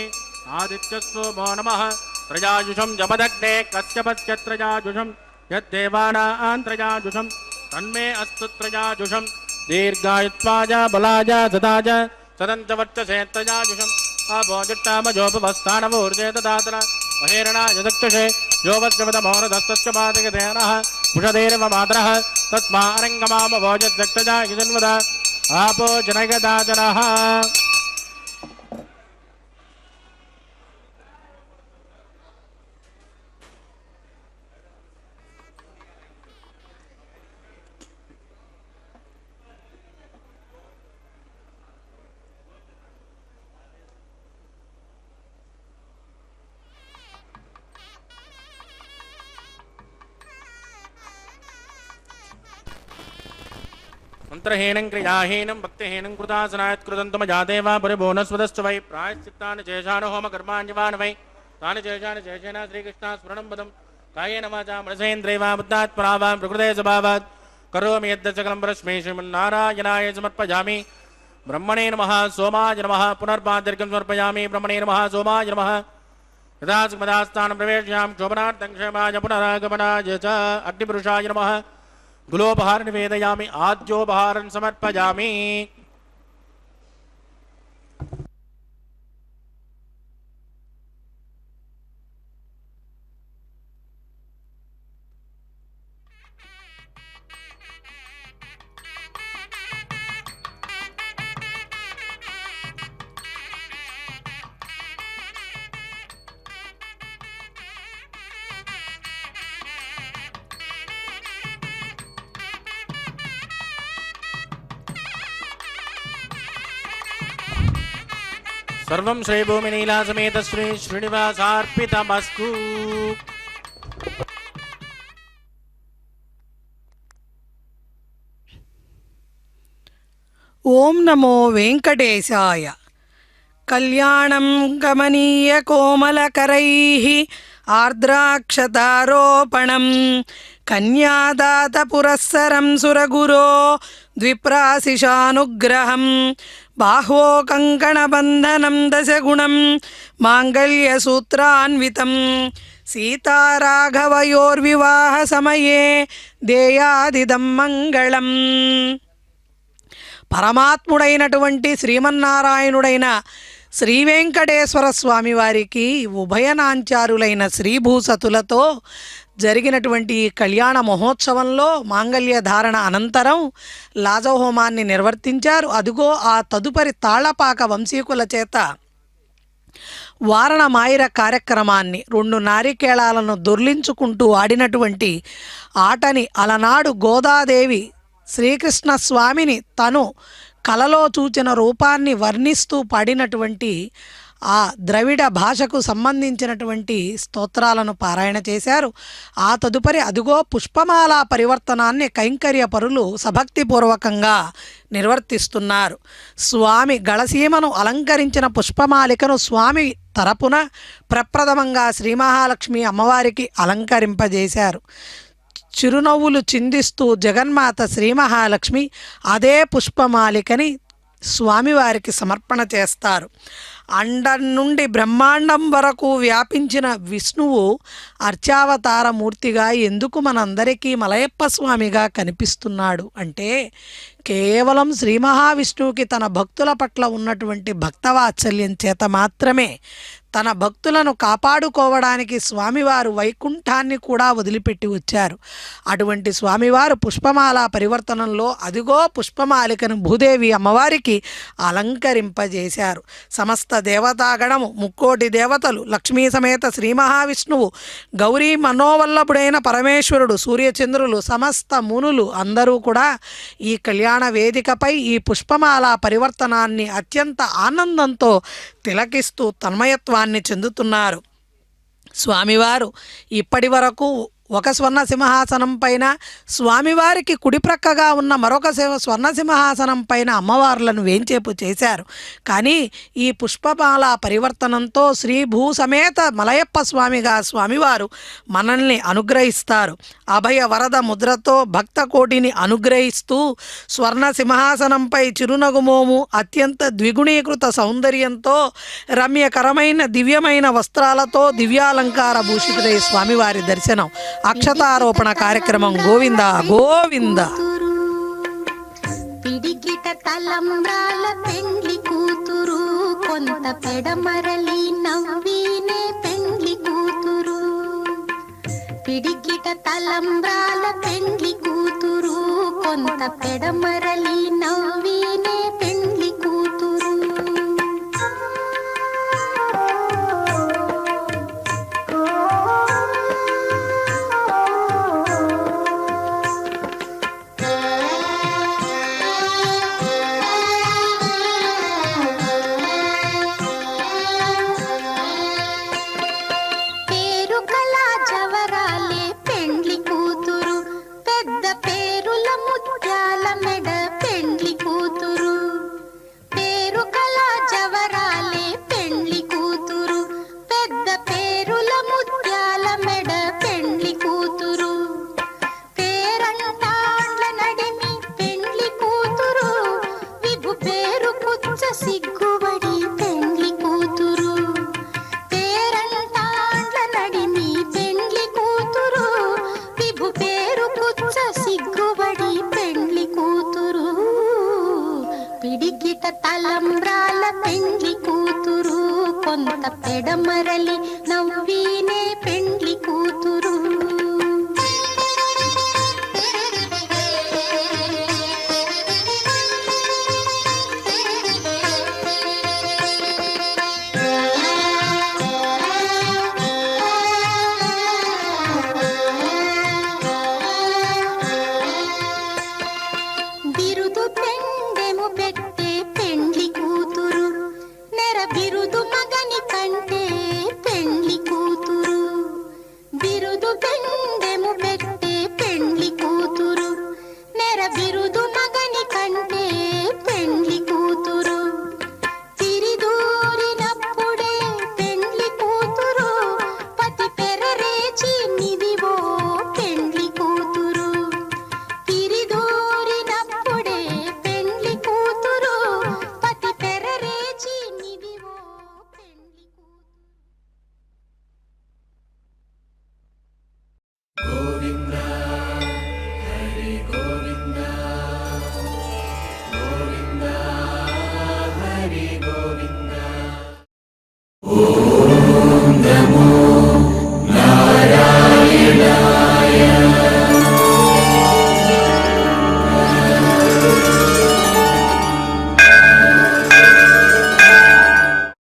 आदित्यस्वो नमः त्रयाजुषं जमदग्ने कश्यपत्यत्रयाजुषं यद्देवानां त्रयाजुषं तन्मे अस्तु त्रयाजुषं दीर्घायुत्वाय बलाय सदाय सदन्तवर्चसे त्रयाजुषम् अभोजिट्टामजोपवस्थानवूर्जे ददातर महेरणाय दक्षसे योवस्यवदमोरदस्तस्य पादगधेनः पुषदेरव मातरः तस्मारङ्गमामभोजद्दक्षजाय जन्वद आपो जनगदाचरः मंत्रहीनं क्रियाहीनं भक्तिहीनं कृतासनायत् कृतन्तमजादेव परिभुवनस्वदश्च वै प्रायश्चित्तानि शेषान् होमकर्माण्यवान् वै तानि शेषानि शेषेण श्रीकृष्णास्मरणं पदं कायेन वाचा मनसेन्द्रिये वा बुद्धात्मना वा प्रकृते स्वभावात् करोमि यद्दशकलं परस्मै श्रीमन्नारायणाय समर्पयामि ब्रह्मणे नमः सोमाय नमः पुनर्पादर्घं समर्पयामि ब्रह्मणे नमः सोमाय नमः यदा सुमदास्थानं प्रवेशयामि शोभनार्थं क्षेमाय पुनरागमनाय च अग्निपुरुषाय नमः गुलोपहार निवेदयामि आद्योपहारं समर्पयामि सर्वं श्रीभूमिनीला समेत श्री श्रीनिवासार्पितमस्तु। ఓం నమో వెంకటేశాయ. కళ్యాణం గమనీయ కోమలకరైః ఆర్ద్రాక్షతారోపణం కన్యాదాత పురస్సరం సురగురో ద్విప్రాశిషానుగ్రహం బాహ్వో కంకణబంధనం దశగుణం మాంగళ్యసూత్రాన్వితం సీతారాఘవయోర్వివాహ సమయే దేయాదిదం మంగళం. పరమాత్ముడైనటువంటి శ్రీమన్నారాయణుడైన శ్రీ వెంకటేశ్వర స్వామి వారికి ఉభయనాంచారులైన శ్రీభూసతులతో జరిగినటువంటి ఈ కళ్యాణ మహోత్సవంలో మాంగళ్య ధారణ అనంతరం లాజహోమాన్ని నిర్వర్తించారు. అదుగో ఆ తదుపరి తాళపాక వంశీకుల చేత వారణమాయిర కార్యక్రమాన్ని 2 నారికేళాలను దొర్లించుకుంటూ ఆడినటువంటి ఆటని అలనాడు గోదాదేవి శ్రీకృష్ణ స్వామిని తను కలలో చూచిన రూపాన్ని వర్ణిస్తూ పాడినటువంటి ఆ ద్రవిడ భాషకు సంబంధించినటువంటి స్తోత్రాలను పారాయణ చేశారు. ఆ తదుపరి అదుగో పుష్పమాల పరివర్తనాన్ని కైంకర్య పరులు సభక్తిపూర్వకంగా నిర్వర్తిస్తున్నారు. స్వామి గళసీమను అలంకరించిన పుష్పమాలికను స్వామి తరపున ప్రప్రథమంగా శ్రీ మహాలక్ష్మి అమ్మవారికి అలంకరింపజేశారు. చిరునవ్వులు చిందిస్తూ జగన్మాత శ్రీ మహాలక్ష్మి అదే పుష్పమాలికని స్వామివారికి సమర్పణ చేస్తారు. అండం నుండి బ్రహ్మాండం వరకు వ్యాపించిన విష్ణువు అర్చావతారమూర్తిగా ఎందుకు మనందరికీ మలయప్ప స్వామిగా కనిపిస్తున్నాడు అంటే కేవలం శ్రీ మహావిష్ణువుకి తన భక్తుల పట్ల ఉన్నటువంటి భక్తవాత్సల్యం చేత మాత్రమే. తన భక్తులను కాపాడుకోవడానికి స్వామివారు వైకుంఠాన్ని కూడా వదిలిపెట్టి వచ్చారు. అటువంటి స్వామివారు పుష్పమాల పరివర్తనంలో అదిగో పుష్పమాలికను భూదేవి అమ్మవారికి అలంకరింపజేశారు. సమస్త దేవతాగణము, ముక్కోటి దేవతలు, లక్ష్మీ సమేత శ్రీ మహావిష్ణువు, గౌరీ మనోవల్లభుడైన పరమేశ్వరుడు, సూర్యచంద్రులు, సమస్త మునులు అందరూ కూడా ఈ కళ్యాణ వేదికపై ఈ పుష్పమాల పరివర్తనాన్ని అత్యంత ఆనందంతో తిలకిస్తూ తన్మయత్వాన్ని చెందుతున్నారు. స్వామివారు ఇప్పటి వరకు ఒక స్వర్ణ సింహాసనం పైన, స్వామివారికి కుడి ప్రక్కగా ఉన్న మరొక స్వర్ణ సింహాసనం పైన అమ్మవార్లను వేంచేపు చేశారు. కానీ ఈ పుష్పమాల పరివర్తనంతో శ్రీ భూ సమేత మలయప్ప స్వామిగా స్వామివారు మనల్ని అనుగ్రహిస్తారు. అభయ వరద ముద్రతో భక్త కోటిని అనుగ్రహిస్తూ స్వర్ణ సింహాసనంపై చిరునగుమోము, అత్యంత ద్విగుణీకృత సౌందర్యంతో, రమ్యకరమైన దివ్యమైన వస్త్రాలతో దివ్యాలంకార భూషితుడై స్వామివారి దర్శనం. అక్షతారోపణ కార్యక్రమం. గోవింద గోవింద. పిడికిట తలంబ్రాల పెండ్లి కూతురు, కొంత పెడమరలి నవ్వినే పెండ్లి కూతురు. పిడికిట తలంబ్రాల పెండ్లి కూతురు, కొంత పెడమరలి నవ్వినే పెండ్లి కూతురు. పిడికిట తలంబ్రాల పెండ్లి కూతురు, కొంత పెడమరలి నవ్వి